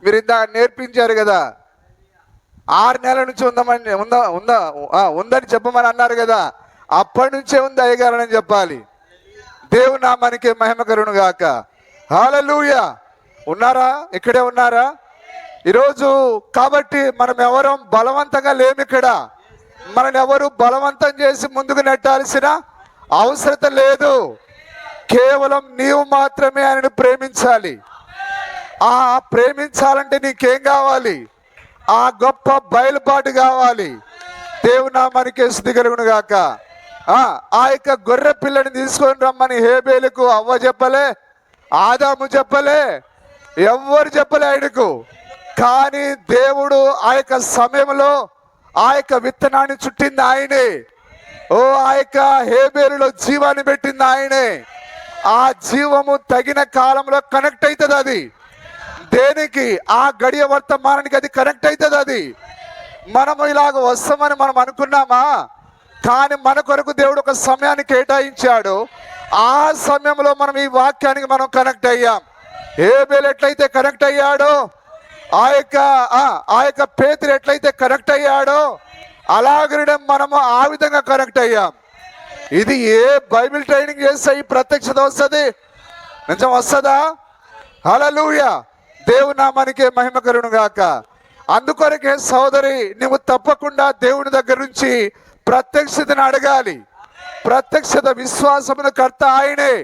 మీరు ఇందాక నేర్పించారు కదా, 6 నెలల నుంచి ఉందని చెప్పమని అన్నారు కదా, అప్పటి నుంచే ఉంది అయ్యగారు అని చెప్పాలి. దేవుని నామానికి మహిమ కలుగును గాక. హల్లెలూయా. ఉన్నారా? ఇక్కడే ఉన్నారా ఈరోజు? కాబట్టి మనం ఎవరం బలవంతంగా లేము ఇక్కడ. మనని ఎవరు బలవంతం చేసి ముందుకు నెట్టాల్సిన అవసరం లేదు. కేవలం నీవు మాత్రమే ఆయనను ప్రేమించాలి. ఆ ప్రేమించాలంటే నీకేం కావాలి? ఆ గొప్ప బయలుపాటు కావాలి. దేవుని నామానికి స్తుతి కలుగును గాక. ఆ యొక్క గొర్రె పిల్లని తీసుకొని రమ్మని హేబేలుకు అవ్వ చెప్పలే, ఆదాము చెప్పలే, ఎవ్వరు చెప్పలే ఆయనకు. కానీ దేవుడు ఆ యొక్క సమయంలో ఆ యొక్క విత్తనాన్ని చుట్టింది ఆయనే. ఆ యొక్క హేబేలులో జీవాన్ని పెట్టింది ఆయనే. ఆ జీవము తగిన కాలంలో కనెక్ట్ అవుతుంది. అది దేనికి? ఆ గడియ వర్తమానానికి అది కనెక్ట్ అవుతుంది. అది మనము ఇలాగ వస్తామని మనం అనుకున్నామా? కానీ మన కొరకు దేవుడు ఒక సమయాన్ని కేటాయించాడు. ఆ సమయంలో మనం ఈ వాక్యానికి మనం కనెక్ట్ అయ్యాం. హేబేలు ఎట్లయితే కనెక్ట్ అయ్యాడో, ఆ యొక్క పేతురు ఎట్లయితే కనెక్ట్ అయ్యాడో, అలాగనే మనము ఆ విధంగా కనెక్ట్ అయ్యాం. ఇది ఏ బైబిల్ ట్రైనింగ్ చేస్తే ఈ ప్రత్యక్షత వస్తుంది? నిజం వస్తుందా? హల్లెలూయా. దేవుని నామానికి మహిమ కలుగును గాక. అందుకొరకే సోదరి, నువ్వు తప్పకుండా దేవుని దగ్గర నుంచి ప్రత్యక్షతను అడగాలి. ప్రత్యక్షత విశ్వాసమును కర్త ఆయనే.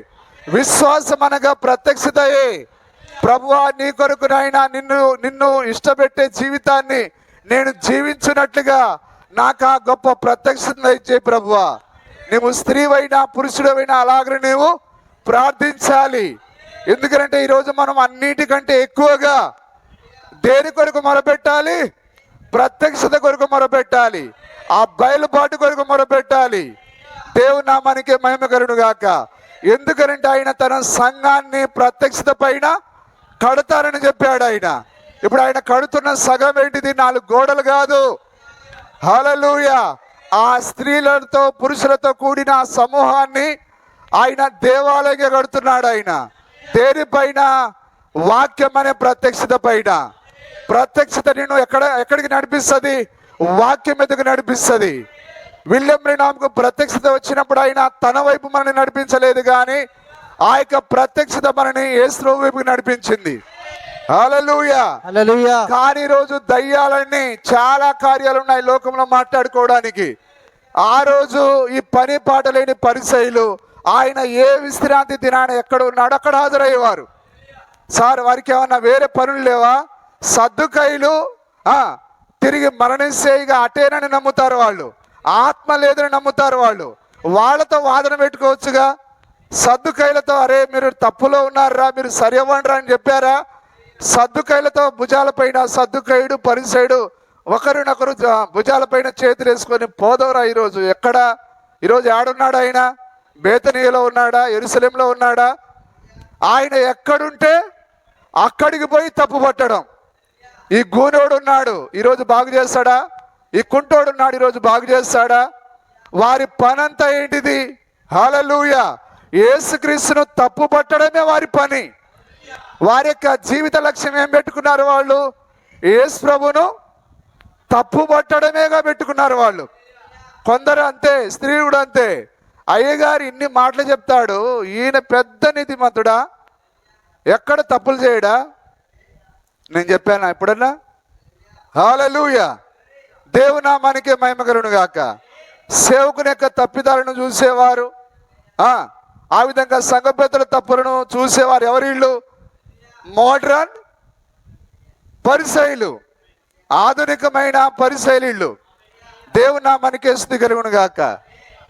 విశ్వాసం అనగా ప్రత్యక్షతయే. ప్రభువా, నీ కొరకు నాయనా నిన్ను ఇష్టపెట్టే జీవితాన్ని నేను జీవించినట్లుగా నాకు ఆ గొప్ప ప్రత్యక్షత ఇచ్చే ప్రభువా. నువ్వు స్త్రీవైనా పురుషుడవైనా అలాగనే నువ్వు ప్రార్థించాలి. ఎందుకంటే ఈరోజు మనం అన్నిటికంటే ఎక్కువగా దేని కొరకు మొరపెట్టాలి? ప్రత్యక్షత కొరకు మొరపెట్టాలి, ఆ బయలుపాటు కొరకు మొరపెట్టాలి. దేవుని నామానికి మహిమ కలుగును గాక. ఎందుకంటే ఆయన తన సంఘాన్ని ప్రత్యక్షత పైన కడతారని చెప్పాడు ఆయన. ఇప్పుడు ఆయన కడుతున్న సగం ఏంటిది? 4 గోడలు కాదు. హల్లెలూయా. ఆ స్త్రీలతో పురుషులతో కూడిన ఆ సమూహాన్ని ఆయన దేవాలయంగా కడుతున్నాడు. ఆయన దేనిపైన? వాక్యం అనే ప్రత్యక్షత పైన. ప్రత్యక్షత నేను ఎక్కడికి నడిపిస్తుంది? వాక్యం ఎదుగు నడిపిస్తుంది. విలియం బ్రెన్హామ్కు ప్రత్యక్షత వచ్చినప్పుడు ఆయన తన వైపు మనని నడిపించలేదు, కానీ ఆ యొక్క ప్రత్యక్షత మనని యేసు వైపుకి నడిపించింది. హల్లెలూయా. హల్లెలూయా. కానీ ఈరోజు దయ్యాలన్నీ చాలా కార్యాలు ఉన్నాయి లోకంలో మాట్లాడుకోవడానికి. ఆ రోజు ఈ పని పాట లేని పరిసయ్యులు ఆయన ఏ విశ్రాంతి దినాన ఎక్కడ ఉన్నాడో అక్కడ హాజరయ్యేవారు. సార్, వారికి ఏమన్నా వేరే పనులు లేవా? సద్దుకైలు తిరిగి మరణిస్తే ఇక అటేనని నమ్ముతారు వాళ్ళు, ఆత్మ లేదని నమ్ముతారు వాళ్ళు. వాళ్ళతో వాదన పెట్టుకోవచ్చుగా. సద్దుకైలతో అరే మీరు తప్పులో ఉన్నారా, మీరు సరి అవ్వండిరా అని చెప్పారా? సద్దుకైలతో భుజాలపైన సద్దుకైడు పరిసైడు ఒకరినొకరు భుజాలపైన చేతులు వేసుకొని పోదవరా. ఈరోజు ఎక్కడ? ఈరోజు ఏడున్నాడు ఆయన? బేతనీయలో ఉన్నాడా? యెరూషలేములో ఉన్నాడా? ఆయన ఎక్కడుంటే అక్కడికి పోయి తప్పు పట్టడం. ఈ గూనోడు ఉన్నాడు, ఈరోజు బాగు చేస్తాడా? ఈ కుంటోడు ఉన్నాడు, ఈరోజు బాగు చేస్తాడా? వారి పనంతా ఏంటిది? హల్లెలూయా. యేసుక్రీస్తును తప్పు పట్టడమే వారి పని. వారి యొక్క జీవిత లక్ష్యం ఏం పెట్టుకున్నారు వాళ్ళు? యేసు ప్రభును తప్పు పట్టడమేగా పెట్టుకున్నారు వాళ్ళు. కొందరు అంతే, స్త్రీ కూడా అంతే. అయ్యగారు ఇన్ని మాటలు చెప్తాడు, ఈయన పెద్ద నీతిమంతుడా, ఎక్కడ తప్పులు చేయడా? నేను చెప్పాను ఎప్పుడన్నా? హల్లెలూయా. దేవుని నామానికి మహిమ కలుగును గాక. సేవకుని యొక్క తప్పిదాలను చూసేవారు, ఆ విధంగా సంఘ పెద్దల తప్పులను చూసేవారు ఎవరు? వీళ్ళు మోడ్రన్ పరిసయ్యులు, ఆధునికమైన పరిసయ్యులు. దేవుని నామానికి స్తుతి కలుగును గాక.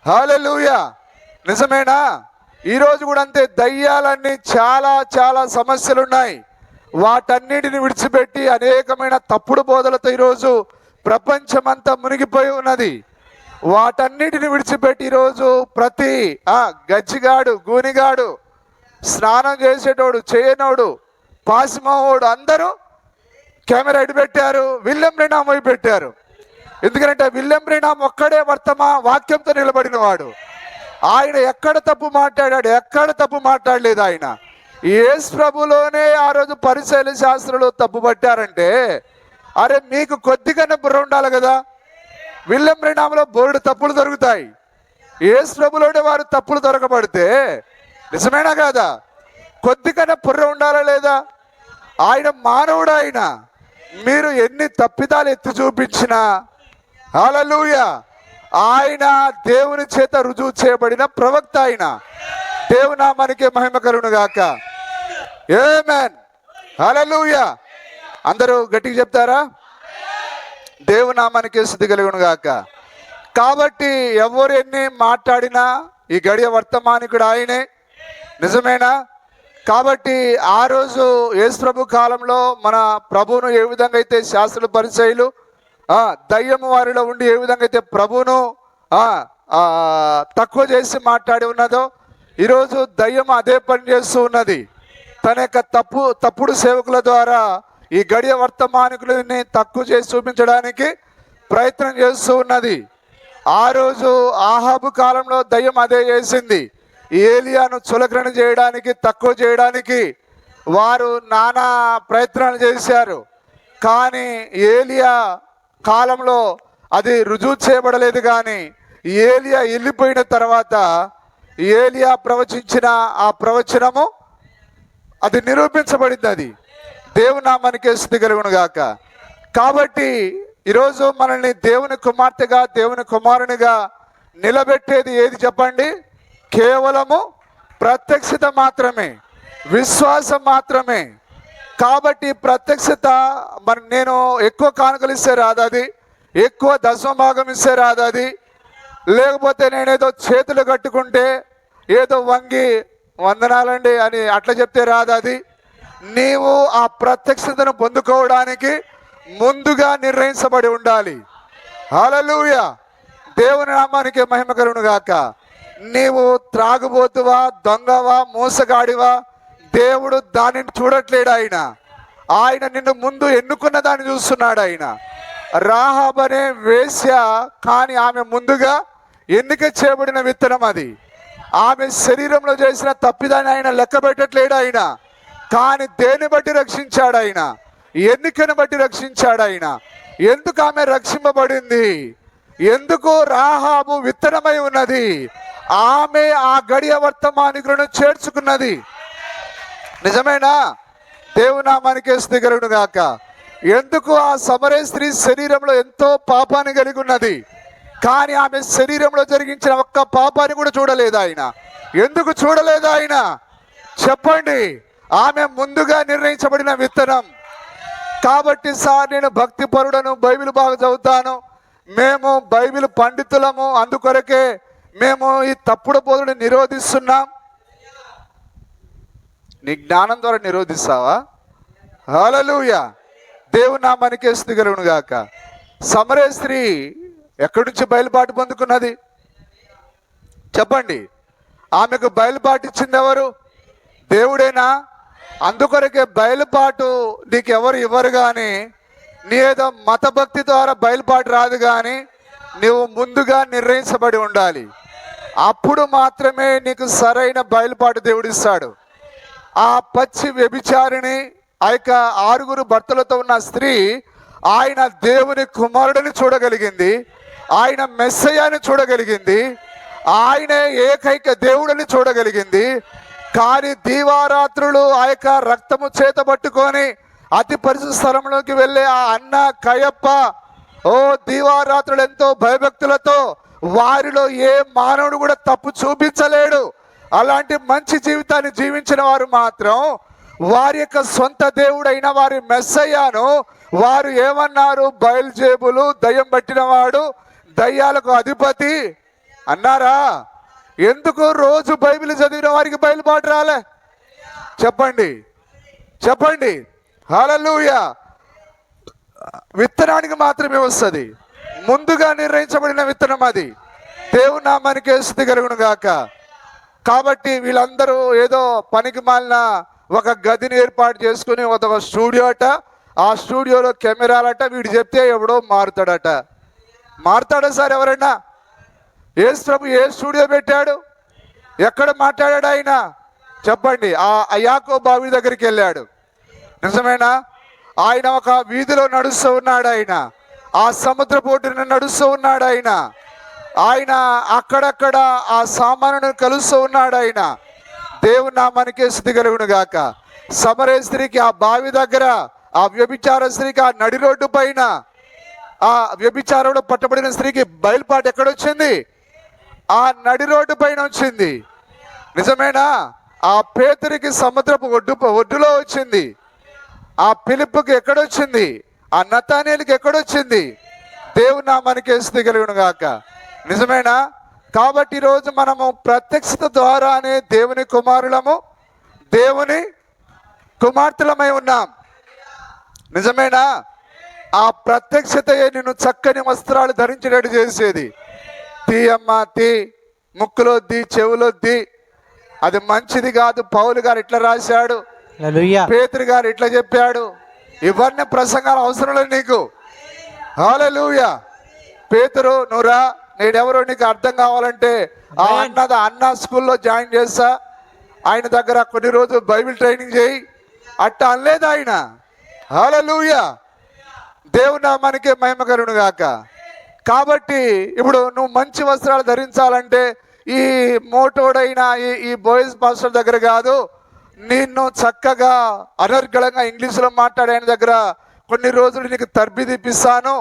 హల్లెలూయా. నిజమేనా? ఈరోజు కూడా అంతే. దయ్యాలన్నీ చాలా చాలా సమస్యలు ఉన్నాయి. వాటన్నిటిని విడిచిపెట్టి అనేకమైన తప్పుడు బోధలతో ఈరోజు ప్రపంచమంతా మునిగిపోయి ఉన్నది. వాటన్నిటిని విడిచిపెట్టి ఈరోజు ప్రతి గజ్జిగాడు, గూనిగాడు, స్నానం చేసేటోడు, చేయనోడు, పాసిమోడు అందరూ కెమెరా ఎటు పెట్టారు? విలియం బ్రెన్హామ్ వైపు పెట్టారు. ఎందుకంటే విలియం బ్రెన్హామ్ ఒక్కడే వాక్యంతో నిలబడిన వాడు. ఆయన ఎక్కడ తప్పు మాట్లాడాడు? ఎక్కడ తప్పు మాట్లాడలేదు ఆయన. యేసు ప్రభులోనే ఆ రోజు పరిసయ్యుల శాస్త్రులు తప్పు పట్టారంటే, అరే మీకు కొద్దిగానే బుర్ర ఉండాలి కదా. విలియం బ్రెన్హామ్లో బోర్డు తప్పులు దొరుకుతాయి, యేసు ప్రభులోనే వారు తప్పులు దొరకబడితే నిజమేనా కాదా? కొద్దిగానే బుర్ర ఉండాలా లేదా? ఆయన మానవుడు. ఆయన మీరు ఎన్ని తప్పిదాలు ఎత్తి చూపించినా, హల్లెలూయా, ఆయన దేవుని చేత రుజువు చేయబడిన ప్రవక్త. ఆయన దేవుని నామానికి మహిమ కలుగును గాక. ఆమేన్. హల్లెలూయా. అందరూ గట్టిగా చెప్తారా? దేవుని నామానికి స్తుతి కలుగును గాక. కాబట్టి ఎవరు ఎన్ని మాట్లాడినా ఈ గడియ వర్తమానికుడు ఆయనే. నిజమేనా? కాబట్టి ఆ రోజు యేసు ప్రభు కాలంలో మన ప్రభువును ఏ విధంగా అయితే శాస్త్రుల పరిచయులు దయ్యము వారిలో ఉండి ఏ విధంగా అయితే ప్రభువును తక్కువ చేసి మాట్లాడి ఉన్నదో, ఈరోజు దయ్యం అదే పని చేస్తూ ఉన్నది. తన యొక్క తప్పుడు సేవకుల ద్వారా ఈ గడియ వర్తమానికులని తక్కువ చేసి చూపించడానికి ప్రయత్నం చేస్తూ ఉన్నది. ఆ రోజు ఆహాబు కాలంలో దయ్యం అదే చేసింది. ఏలియాను చులకన చేయడానికి, తక్కువ చేయడానికి వారు నానా ప్రయత్నాలు చేశారు. కానీ ఏలియా కాలంలో అది రుజువు చేయబడలేదు. కానీ ఏలియా వెళ్ళిపోయిన తర్వాత ఏలియా ప్రవచించిన ఆ ప్రవచనము అది నిరూపించబడింది. అది దేవుని నామానికి స్తుతి కలుగును గాక. కాబట్టి ఈరోజు మనల్ని దేవుని కుమార్తెగా, దేవుని కుమారునిగా నిలబెట్టేది ఏది చెప్పండి? కేవలము ప్రత్యక్షత మాత్రమే, విశ్వాసం మాత్రమే. కాబట్టి ప్రత్యక్షత నేను ఎక్కువ కానుకలు ఇస్తే రాదు, అది ఎక్కువ దశమభాగం ఇస్తే రాదు, అది లేకపోతే నేనేదో చేతులు కట్టుకుంటే, ఏదో వంగి వందనాలండి అని అట్లా చెప్తే రాదు. అది నీవు ఆ ప్రత్యక్షతను పొందుకోవడానికి ముందుగా నిర్ణయించబడి ఉండాలి. హల్లెలూయా, దేవుని నామానికి మహిమ కలుగును గాక. నీవు త్రాగుబోతువా, దొంగవా, మోసగాడివా, దేవుడు దానిని చూడట్లేడు. ఆయన నిన్ను ముందు ఎన్నుకున్న దాన్ని చూస్తున్నాడు. ఆయన రాహాబ్ అనే వేశ్య, కానీ ఆమె ముందుగా ఎన్నిక చేయబడిన విత్తనం. అది ఆమె శరీరంలో చేసిన తప్పిదాన్ని ఆయన లెక్క పెట్టట్లేడు. ఆయన కానీ దేన్ని బట్టి రక్షించాడు? ఆయన ఎన్నికను బట్టి రక్షించాడు. ఆయన ఎందుకు ఆమె రక్షింపబడింది? ఎందుకు రాహాబు విత్తనమై ఉన్నది? ఆమె ఆ గడియ వర్తమానికులను చేర్చుకున్నది. నిజమేనా? దేవునామానికి స్తుతి కలుగును గాక. ఎందుకు ఆ సమరే స్త్రీ శరీరంలో ఎంతో పాపాన్ని కలిగి ఉన్నది, కానీ ఆమె శరీరంలో జరిగించిన ఒక్క పాపాన్ని కూడా చూడలేదు ఆయన. ఎందుకు చూడలేదు ఆయన? చెప్పండి. ఆమె ముందుగా నిర్ణయించబడిన విత్తనం. కాబట్టి సార్, నేను భక్తి పరుడను, బైబిల్ బాగా చదువుతాను, మేము బైబిల్ పండితులము, అందుకొరకే మేము ఈ తప్పుడు బోధనని నిరోధిస్తున్నాం. నీ జ్ఞానం ద్వారా నిరోధిస్తావా? హల్లెలూయా, దేవుని నామానికి స్తుతి కలుగును గాక. సమరే స్త్రీ ఎక్కడి నుంచి బయలుపాటు పొందుకున్నది? చెప్పండి. ఆమెకు బయలుపాటు ఇచ్చింది ఎవరు? దేవుడేనా? అందుకొరకే బయలుపాటు నీకు ఎవరు ఇవ్వరు. కానీ నీ ఏదో మతభక్తి ద్వారా బయలుపాటు రాదు, కానీ నువ్వు ముందుగా నిర్ణయించబడి ఉండాలి. అప్పుడు మాత్రమే నీకు సరైన బయలుపాటు దేవుడిస్తాడు. ఆ పచ్చి వ్యభిచారిణి, ఆ యొక్క 6 భర్తలతో ఉన్న స్త్రీ, ఆయన దేవుని కుమారుడిని చూడగలిగింది, ఆయన మెస్సయ్యని చూడగలిగింది, ఆయనే ఏకైక దేవుడిని చూడగలిగింది. కానీ దీవారాత్రులు ఆ యొక్క రక్తము చేత పట్టుకొని అతి పరిశుద్ధ స్థలంలోకి వెళ్ళే ఆ అన్న కయప్ప, ఓ దీవారాత్రులు ఎంతో భయభక్తులతో, వారిలో ఏ మానవుడు కూడా తప్పు చూపించలేడు. అలాంటి మంచి జీవితాన్ని జీవించిన వారు మాత్రం వారి యొక్క సొంత దేవుడైన వారి మెస్సయ్యను వారు ఏమన్నారు? బయల్జేబులు, దయ్యం పట్టినవాడు, దయ్యాలకు అధిపతి అన్నారా? ఎందుకు రోజు బైబిల్ చదివిన వారికి బయలుపాటు రాలే? చెప్పండి, చెప్పండి. హల్లెలూయా. విత్తనానికి మాత్రమే వస్తుంది, ముందుగా నిర్ణయించబడిన విత్తనం అది. దేవుని నామానికి స్తుతి కలుగును గాక. కాబట్టి వీళ్ళందరూ ఏదో పనికి మాలిన ఒక గదిని ఏర్పాటు చేసుకుని ఒక స్టూడియో అట, ఆ స్టూడియోలో కెమెరాలట, వీడు చెప్తే ఎవడో మారుతాడట. మారుతాడా సార్ ఎవరైనా? యేసు ప్రభు ఏ స్టూడియో పెట్టాడు? ఎక్కడ మాట్లాడాడు ఆయన? చెప్పండి. ఆ యాకోబు బావి దగ్గరికి వెళ్ళాడు, నిజమేనా? ఆయన ఒక వీధిలో నడుస్తూ ఉన్నాడు, ఆయన ఆ సముద్ర పోటున నడుస్తూ ఉన్నాడు, ఆయన అక్కడక్కడ ఆ సామానును కలుస్తూ ఉన్నాడు. ఆయన దేవుని నామానికి స్తుతి కలుగును గాక. సమరే స్త్రీకి ఆ బావి దగ్గర, ఆ వ్యభిచార స్త్రీకి ఆ నడి రోడ్డు పైన, ఆ వ్యభిచారంలో పట్టబడిన స్త్రీకి బయలుపాటు ఎక్కడొచ్చింది? ఆ నడి రోడ్డు పైన వచ్చింది. నిజమేనా? ఆ పేతురికి సముద్రపు ఒడ్డులో వచ్చింది. ఆ పిలుపుకి ఎక్కడొచ్చింది? ఆ నతానేలుకి ఎక్కడొచ్చింది? దేవుని నామానికి స్తుతి కలుగును గాక. నిజమేనా? కాబట్టి ఈరోజు మనము ప్రత్యక్షత ద్వారానే దేవుని కుమారులము, దేవుని కుమార్తెలమై ఉన్నాం. నిజమేనా? ఆ ప్రత్యక్షతయే నిన్ను చక్కని వస్త్రాలు ధరించేటట్టు చేసేది. తీయమ్మ తీ, ముక్కులో ది, చెవులో ది, అది మంచిది కాదు. పౌలు గారు ఇట్లా రాశాడు, పేతురు గారు ఇట్లా చెప్పాడు. ఇవన్నీ ప్రసంగాలు అవసరం లేదు నీకు. హల్లెలూయా. పేతురు, నువ్వురా, నేనెవరో నీకు అర్థం కావాలంటే ఆ అన్న స్కూల్లో జాయిన్ చేస్తా, ఆయన దగ్గర కొన్ని రోజులు బైబిల్ ట్రైనింగ్ చేయి, అట్ట అనలేదు ఆయన. హల్లెలూయా. దేవుని నామానికి మహిమ కలుగును గాక. కాబట్టి ఇప్పుడు నువ్వు మంచి వస్త్రాలు ధరించాలంటే ఈ మోటోడైన ఈ బాయ్స్ పాస్టర్ దగ్గర కాదు, నిన్ను చక్కగా అనర్గళంగా ఇంగ్లీష్లో మాట్లాడే ఆయన దగ్గర కొన్ని రోజులు నీకు తర్బీదు ఇప్పిస్తాను.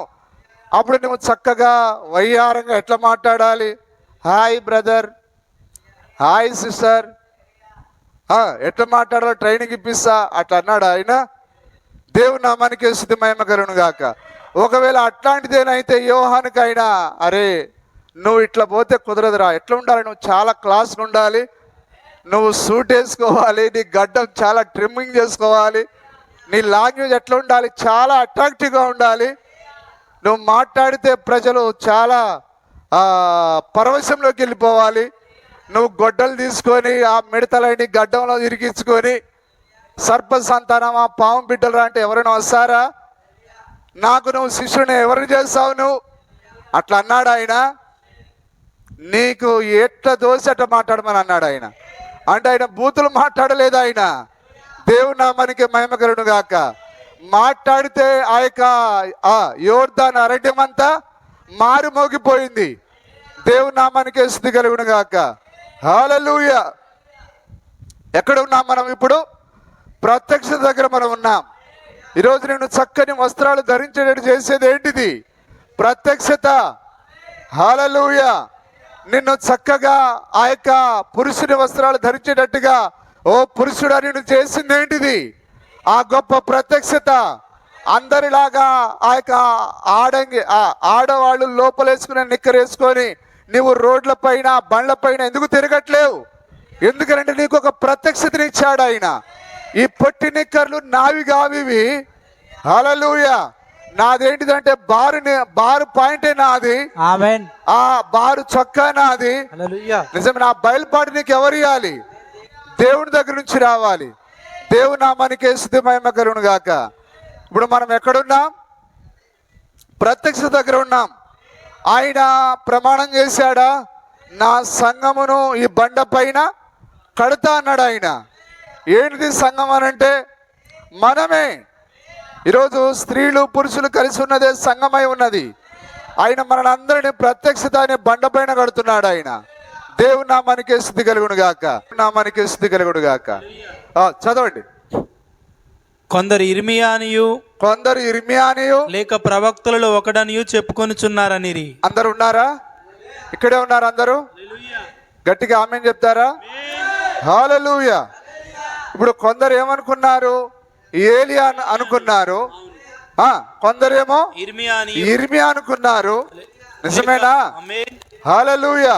అప్పుడు నువ్వు చక్కగా వయ్యారంగా ఎట్లా మాట్లాడాలి? హాయ్ బ్రదర్, హాయ్ సిస్టర్, ఎట్లా మాట్లాడాలో ట్రైనింగ్ ఇప్పిస్తా, అట్లా అన్నాడు ఆయన. దేవుని నామానికి స్తుతి మహిమ కలుగును గాక. ఒకవేళ అట్లాంటిదేనైతే యోహానుకైనా, అరే నువ్వు ఇట్లా పోతే కుదరదురా, ఎట్లా ఉండాలి? నువ్వు చాలా క్లాస్గా ఉండాలి, నువ్వు సూట్ వేసుకోవాలి, నీ గడ్డం చాలా ట్రిమ్మింగ్ చేసుకోవాలి, నీ లాంగ్వేజ్ ఎట్లా ఉండాలి, చాలా అట్రాక్టివ్గా ఉండాలి. నువ్వు మాట్లాడితే ప్రజలు చాలా పరవశంలోకి వెళ్ళిపోవాలి. నువ్వు గొడ్డలు తీసుకొని ఆ మిడతలని గడ్డంలో ఇరికించుకొని సర్ప సంతానమా పాము బిడ్డలు అంటే ఎవరైనా వస్తారా? నాకు నువ్వు శిష్యుని ఎవరిని చేస్తావు నువ్వు అట్లా అన్నాడు ఆయన. నీకు ఎట్లా దోశ అట్లా మాట్లాడమని అన్నాడు ఆయన. అంటే ఆయన బూతులు మాట్లాడలేదు. ఆయన దేవుని నామానికి మహిమ కలుగును గాక. మాట్లాడితే ఆ యొక్క యోర్దాను అరణ్యం అంతా మారు మోగిపోయింది. దేవుని నామానికి స్తుతి కలుగును గాక. హల్లెలూయా. ఎక్కడ ఉన్నాం మనం ఇప్పుడు? ప్రత్యక్షత దగ్గర మనం ఉన్నాం. ఈరోజు నేను చక్కని వస్త్రాలు ధరించేటట్టు చేసేది ఏంటిది? ప్రత్యక్షత. హల్లెలూయా. నిన్ను చక్కగా ఆ యొక్క పురుషుని వస్త్రాలు ధరించేటట్టుగా ఓ పురుషుడా నిన్ను చేసింది ఏంటిది? ఆ గొప్ప ప్రత్యక్షత. అందరిలాగా ఆ యొక్క ఆడవాళ్ళు లోపలేసుకుని నిక్కరేసుకొని నువ్వు రోడ్ల పైన బండ్ల పైన ఎందుకు తిరగట్లేవు? ఎందుకంటే నీకు ఒక ప్రత్యక్షతని ఇచ్చాడు ఆయన. ఈ పొట్టి నిక్కర్లు నావి కావివి. హల్లెలూయా. నాదేంటిదంటే బారు పాయింటే నాది. ఆమేన్. ఆ బారు చొక్కా నాది. హల్లెలూయా. నిజమే. నా బయలుపాటు నీకు ఎవరు ఇవ్వాలి? దేవుని దగ్గర నుంచి రావాలి. దేవుని నామానికి స్తుతి మహిమ కలుగును గాక. ఇప్పుడు మనం ఎక్కడున్నాం? ప్రత్యక్ష దగ్గర ఉన్నాం. ఆయన ప్రమాణం చేశాడా? నా సంఘమును ఈ బండ పైన కడతా అన్నాడు ఆయన. ఏంటిది సంఘం అనంటే మనమే. ఈరోజు స్త్రీలు పురుషులు కలిసి ఉన్నదే సంఘమై ఉన్నది. ఆయన మనందరినీ ప్రత్యక్షత అనే బండ పైన కడుతున్నాడు ఆయన. దేవుని నామానికి స్తుతి కలుగును గాక. నామానికి స్తుతి కలుగును గాక. చదవండి. కొందరు ఇర్మియానియు లేక ప్రవక్తలలో ఒకడనియు చెప్పుకొనుచున్నారని. అందరు ఉన్నారా? ఇక్కడే ఉన్నారు అందరూ? గట్టిగా ఆమేన్ చెప్తారా? హల్లెలూయా. ఇప్పుడు కొందరు ఏమనుకున్నారు? ఏలియా అనుకున్నారు. కొందరేమో ఇర్మియా అనుకున్నారు. నిజమేనా? హల్లెలూయా.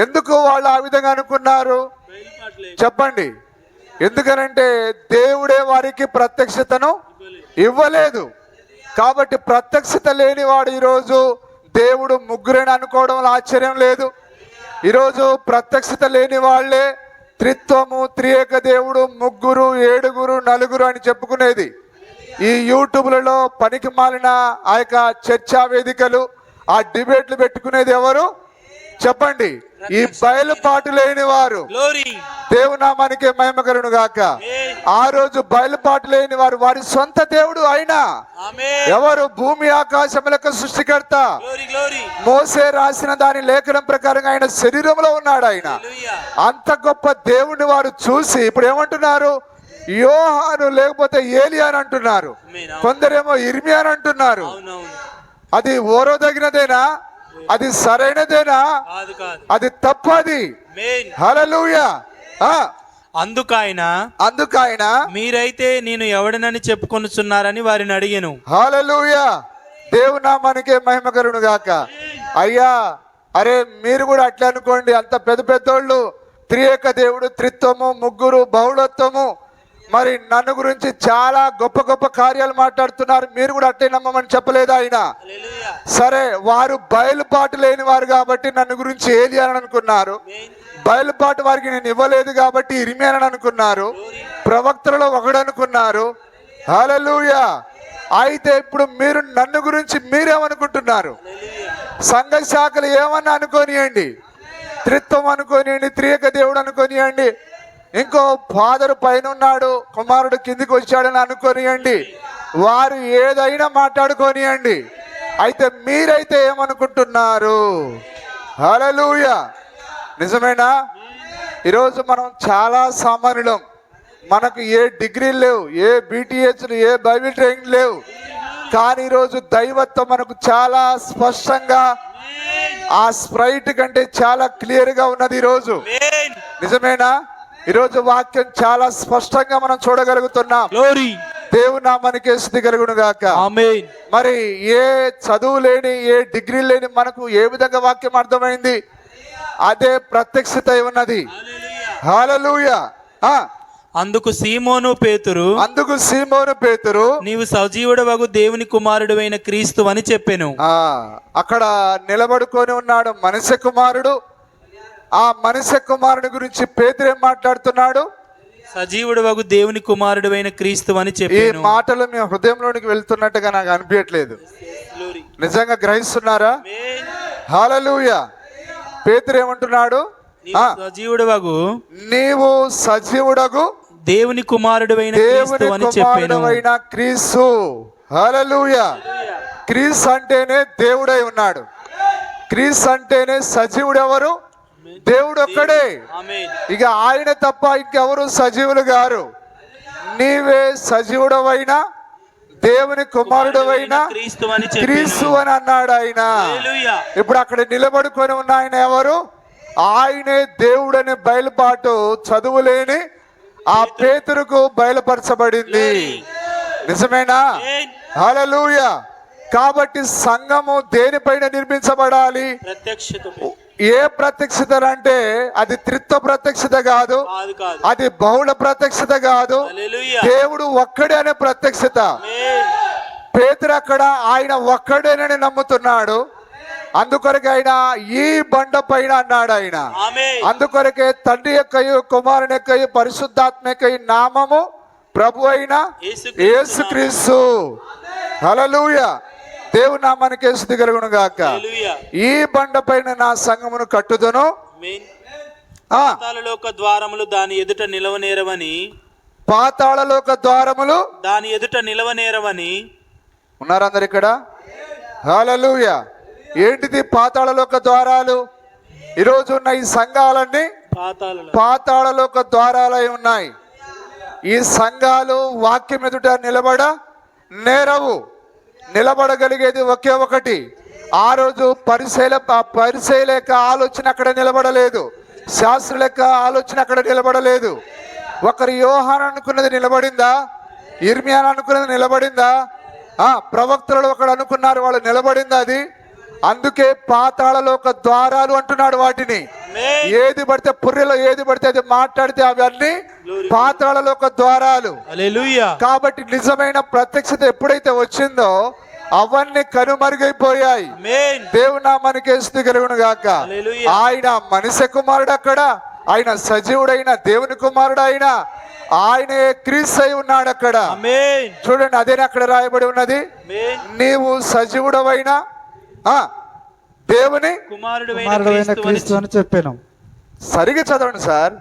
ఎందుకు వాళ్ళు ఆ విధంగా అనుకున్నారు చెప్పండి? ఎందుకనంటే దేవుడే వారికి ప్రత్యక్షతను ఇవ్వలేదు. కాబట్టి ప్రత్యక్షత లేనివాడు ఈరోజు దేవుడు ముగ్గురేని అనుకోవడంలో ఆశ్చర్యం లేదు. ఈరోజు ప్రత్యక్షత లేని వాళ్ళే త్రిత్వము, త్రియేక దేవుడు, ముగ్గురు, ఏడుగురు, నలుగురు అని చెప్పుకునేది. ఈ యూట్యూబ్లలో పనికి మాలిన ఆ యొక్క చర్చా వేదికలు, ఆ డిబేట్లు పెట్టుకునేది ఎవరు చెప్పండి? ఈ బయలుపాటు లేని వారు. దేవునామానికి మహిమ కలుగును గాక. ఆ రోజు బయలుపాటు లేని వారు వారి సొంత దేవుడు అయినా ఎవరు? భూమి ఆకాశములకు సృష్టికర్త. మోసే రాసిన దాని లేఖనం ప్రకారంగా ఆయన శరీరంలో ఉన్నాడు. ఆయన అంత గొప్ప దేవుడిని వారు చూసి ఇప్పుడు ఏమంటున్నారు? యోహాను లేకపోతే ఏలియా అని అంటున్నారు. కొందరేమో ఇర్మియా అని అంటున్నారు. అది ఓరోదగినదేనా? అది సరైనదేనా? అది తప్పది. హల్లెలూయా. అందుకైనా మీరైతే నేను ఎవడనని చెప్పుకొనుచున్నారని వారిని అడిగాను. హల్లెలూయా. దేవునామానికి మహిమ కలుగును గాక. అయ్యా, అరే మీరు కూడా అట్లా అనుకోండి. అంత పెద్ద పెద్దోళ్ళు త్రియేక దేవుడు, త్రిత్వము, ముగ్గురు, బహుళత్వము, మరి నన్ను గురించి చాలా గొప్ప గొప్ప కార్యాలు మాట్లాడుతున్నారు. మీరు కూడా అట్టే నమ్మమని చెప్పలేదు ఆయన. సరే, వారు బయలుపాటు లేని వారు కాబట్టి నన్ను గురించి ఏలియా అని అనుకున్నారు. బయలుపాటు వారికి నేను ఇవ్వలేదు కాబట్టి ఇర్మియా అని అనుకున్నారు. ప్రవక్తలలో ఒకడు అనుకున్నారు. హల్లెలూయా. అయితే ఇప్పుడు మీరు నన్ను గురించి మీరేమనుకుంటున్నారు? సంఘ శాఖలు ఏమన్నా అనుకోనియండి, త్రిత్వం అనుకోనియండి, త్రియేక దేవుడు అనుకోనియండి, ఇంకో ఫాదర్ పైన ఉన్నాడు, కుమారుడు కిందికి వచ్చాడని అనుకోనియండి, వారు ఏదైనా మాట్లాడుకోనియండి. అయితే మీరైతే ఏమనుకుంటున్నారు? హల్లెలూయా. నిజమేనా? ఈరోజు మనం చాలా సామాన్యులం. మనకు ఏ డిగ్రీలు లేవు, ఏ బీటీహెచ్లు, ఏ బైబిల్ ట్రైనింగ్ లేవు. కానీ ఈరోజు దైవత్వం మనకు చాలా స్పష్టంగా ఆ స్ప్రైట్ కంటే చాలా క్లియర్గా ఉన్నది ఈరోజు. నిజమేనా? ఈరోజు వాక్యం చాలా స్పష్టంగా మనం చూడగలుగుతున్నాం. దేవుని నామానికి స్తుతి కలుగును గాక. మరి ఏ చదువు లేని, ఏ డిగ్రీ లేని మనకు ఏ విధంగా వాక్యం అర్థమైంది? అదే ప్రత్యక్షత ఉన్నది. హల్లెలూయా. అందుకు సీమోను పేతురు నీవు సజీవుడవగు దేవుని కుమారుడైన క్రీస్తు అని చెప్పెను. అక్కడ నిలబడుకొని ఉన్నాడు మనిషి కుమారుడు. ఆ మనిషి కుమారుడి గురించి పేతురు ఏం మాట్లాడుతున్నాడు? సజీవుడవగు దేవుని కుమారుడైన క్రీస్తు అని ఈ చెప్పెను. మాటలు మీ హృదయంలోనికి వెళ్తున్నట్టుగా నాకు అనిపించట్లేదు. నిజంగా గ్రహిస్తున్నారా? హల్లెలూయా. పేతురు ఏమంటున్నాడు? నీవు సజీవుడగు దేవుని కుమారుడైన క్రీస్తు. హల్లెలూయా. క్రీస్తు అంటేనే దేవుడై ఉన్నాడు. క్రీస్తు అంటేనే సజీవుడు ఎవరు? దేవుడు ఒక్కడే. ఇక ఆయన తప్ప ఇంకెవరు సజీవులు గారు. నీవే సజీవుడవైనా దేవుని కుమారుడవైనా క్రీస్తు అని అన్నాడు ఆయన. ఇప్పుడు అక్కడ నిలబడుకొని ఉన్న ఆయన ఎవరు? ఆయనే దేవుడని బయలుపాటు చదువులేని ఆ పేతురుకు బయలుపరచబడింది. నిజమేనా? హల్లెలూయా. కాబట్టి సంఘము దేనిపైన నిర్మించబడాలి? ఏ ప్రత్యక్షత అంటే అది త్రిత్వ ప్రత్యక్షత కాదు, అది బహుళ ప్రత్యక్షత కాదు, దేవుడు ఒక్కడే అనే ప్రత్యక్షత. పేతురు అక్కడ ఆయన ఒక్కడేనని నమ్ముతున్నాడు. అందుకొరకే ఆయన ఈ బండ పైన అన్నాడు ఆయన. అందుకొరకే తండ్రి యొక్కయు కుమారుని యొక్కయు పరిశుద్ధాత్మ యొక్కయు నామము ప్రభు అయిన యేసుక్రీస్తు. హల్లెలూయా. దేవుని నామానికి స్తుతి కలుగును గాక. ఈ బండ పైన నా సంఘమును కట్టుదును, పాతాళలోక ద్వారములు దాని ఎదుట నిలవనేరవని. పాతాళలోక ద్వారములు దాని ఎదుట నిలవనేరవని ఉన్నారు అందరు ఇక్కడ. హల్లెలూయా. ఏంటిది పాతాళలోక ద్వారాలు? ఈరోజు ఉన్న ఈ సంఘాలన్నీ పాతాళలోక ద్వారాలై ఉన్నాయి. ఈ సంఘాలు వాక్యం ఎదుట నిలబడనేరవు. నిలబడగలిగేది ఒకే ఒకటి. ఆ రోజు పరిసయ్యుల యొక్క ఆలోచన అక్కడ నిలబడలేదు, శాస్త్రుల యొక్క ఆలోచన అక్కడ నిలబడలేదు. ఒకరు యోహాను అనుకున్నది నిలబడిందా? ఇర్మియాను అనుకున్నది నిలబడిందా? ప్రవక్తలు ఒకడు అనుకున్నారు, వాళ్ళు నిలబడిందా? అది అందుకే పాతాళలోక ద్వారాలు అంటున్నాడు వాటిని. ఏది పడితే పుర్రెలో ఏది పడితే అది మాట్లాడితే అవన్నీ పాతాళలోక ద్వారాలు. కాబట్టి నిజమైన ప్రత్యక్షత ఎప్పుడైతే వచ్చిందో అవన్నీ కనుమరుగైపోయాయి. దేవుని నామానికి స్తుతి కలుగును గాక. ఆయన మనిషి కుమారుడు, అక్కడ ఆయన సజీవుడైన దేవుని కుమారుడు, ఆయన క్రీస్తు అయి ఉన్నాడు అక్కడ. చూడండి, అదే అక్కడ రాయబడి ఉన్నది. నీవు సజీవుడవైన దేవుని కుమారుడైన క్రీస్తు అని చెప్పాను. సరిగా చదవండి సార్.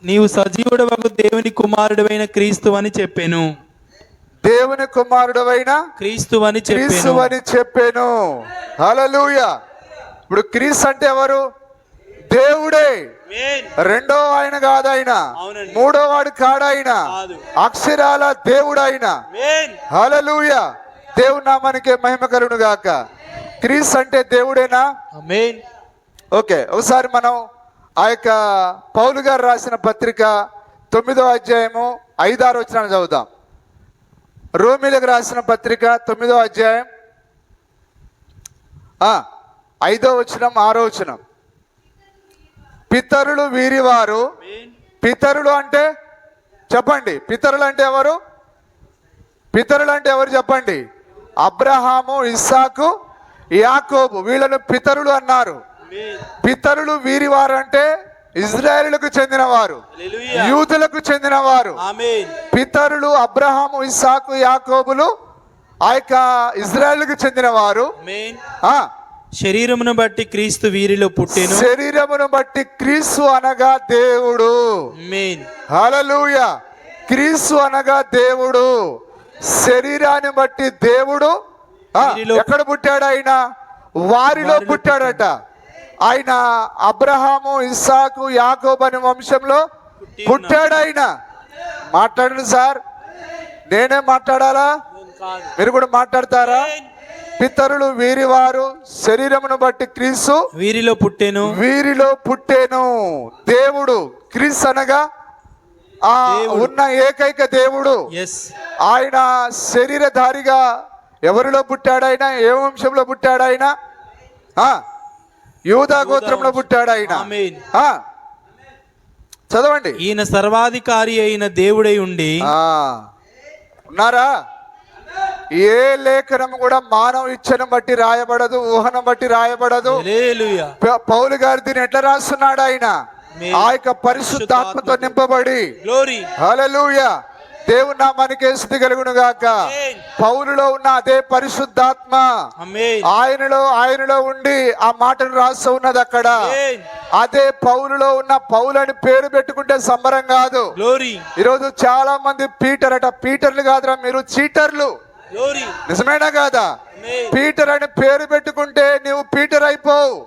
నీవు సజీవుడవగు దేవుని కుమారుడైన క్రీస్తు అని చెప్పాను. దేవుని కుమారుడవైన క్రీస్తు అని చెప్పాను. హల్లెలూయా. ఇప్పుడు క్రీస్తు అంటే ఎవరు? దేవుడే. రెండో ఆయన కాదు, ఆయన మూడో వాడు కాడు, ఆయన అక్షరాల దేవుడు ఆయన. హల్లెలూయా. దేవుని నామానికి మహిమ కలుగును గాక. క్రీస్తు అంటే దేవుడేనా? ఓకే, ఒకసారి మనం ఆ యొక్క పౌలు గారు రాసిన పత్రిక 9వ అధ్యాయము 5-6 వచనాలు చదువుదాం. రోమీలకు రాసిన పత్రిక 9వ అధ్యాయం 5వ వచనం 6వ వచనం. పితరులు వీరివారు. పితరులు అంటే చెప్పండి, పితరులు అంటే ఎవరు? పితరులు అంటే ఎవరు చెప్పండి? అబ్రహాము, ఇస్సాకు, యాకోబు, వీళ్ళను పితరులు అన్నారు. పితరులు వీరివారు అంటే ఇజ్రాయేలులకు చెందినవారు, యూదులకు చెందినవారు. పితరులు అబ్రహాము, ఇస్సాకు, యాకోబులు ఆ యొక్క ఇజ్రాయేలుకు చెందినవారు. శరీరమును బట్టి క్రీస్తు వీరిలో పుట్టెను. శరీరమును బట్టి క్రీస్తు అనగా దేవుడు. హల్లెలూయా. క్రీస్తు అనగా దేవుడు. శరీరాన్ని బట్టి దేవుడు ఎక్కడ పుట్టాడు? ఆయన వారిలో పుట్టాడట. ఆయన అబ్రహాము, ఇస్సాకు, యాకోబు అనే వంశంలో పుట్టాడు ఆయన. మాట్లాడండి సార్. నేనే మాట్లాడాలా? మీరు కూడా మాట్లాడతారా? పితరులు వీరివారు, శరీరమును బట్టి క్రీస్తు వీరిలో పుట్టెను. దేవుడు క్రీస్తు అనగా ఉన్న ఏకైక దేవుడు. ఆయన శరీరధారిగా ఎవరిలో పుట్టాడు? ఆయన ఏ వంశంలో పుట్టాడు? ఆయన యూదా గోత్రంలో పుట్టాడు. ఆయన చదవండి. ఈయన సర్వాధికారి అయిన దేవుడై ఉండి ఉన్నారా? ఏ లేఖనం కూడా మానవ ఇచ్చను బట్టి రాయబడదు, ఊహను బట్టి రాయబడదు. హల్లెలూయా. పౌలు గారు దీన్ని ఎట్లా రాస్తున్నాడు? ఆయన ఆ యొక్క పరిశుద్ధాత్మతో నింపబడి. గ్లోరీ. హల్లెలూయా. దేవుని నామానికి స్తుతి కలుగును గాక. పౌలులో ఉన్న అదే పరిశుద్ధాత్మ ఆయనలో ఉండి ఆ మాటను రాస్తూ ఉన్నది అక్కడ. అదే పౌలులో ఉన్న పౌలు అని పేరు పెట్టుకుంటే సంబరం కాదు. ఈరోజు చాలా మంది పీటర్ అట. పీటర్లు కాదురా మీరు, చీటర్లు. నిజమేనా కాదా? పీటర్ అని పేరు పెట్టుకుంటే నీవు పీటర్ అయిపోవు,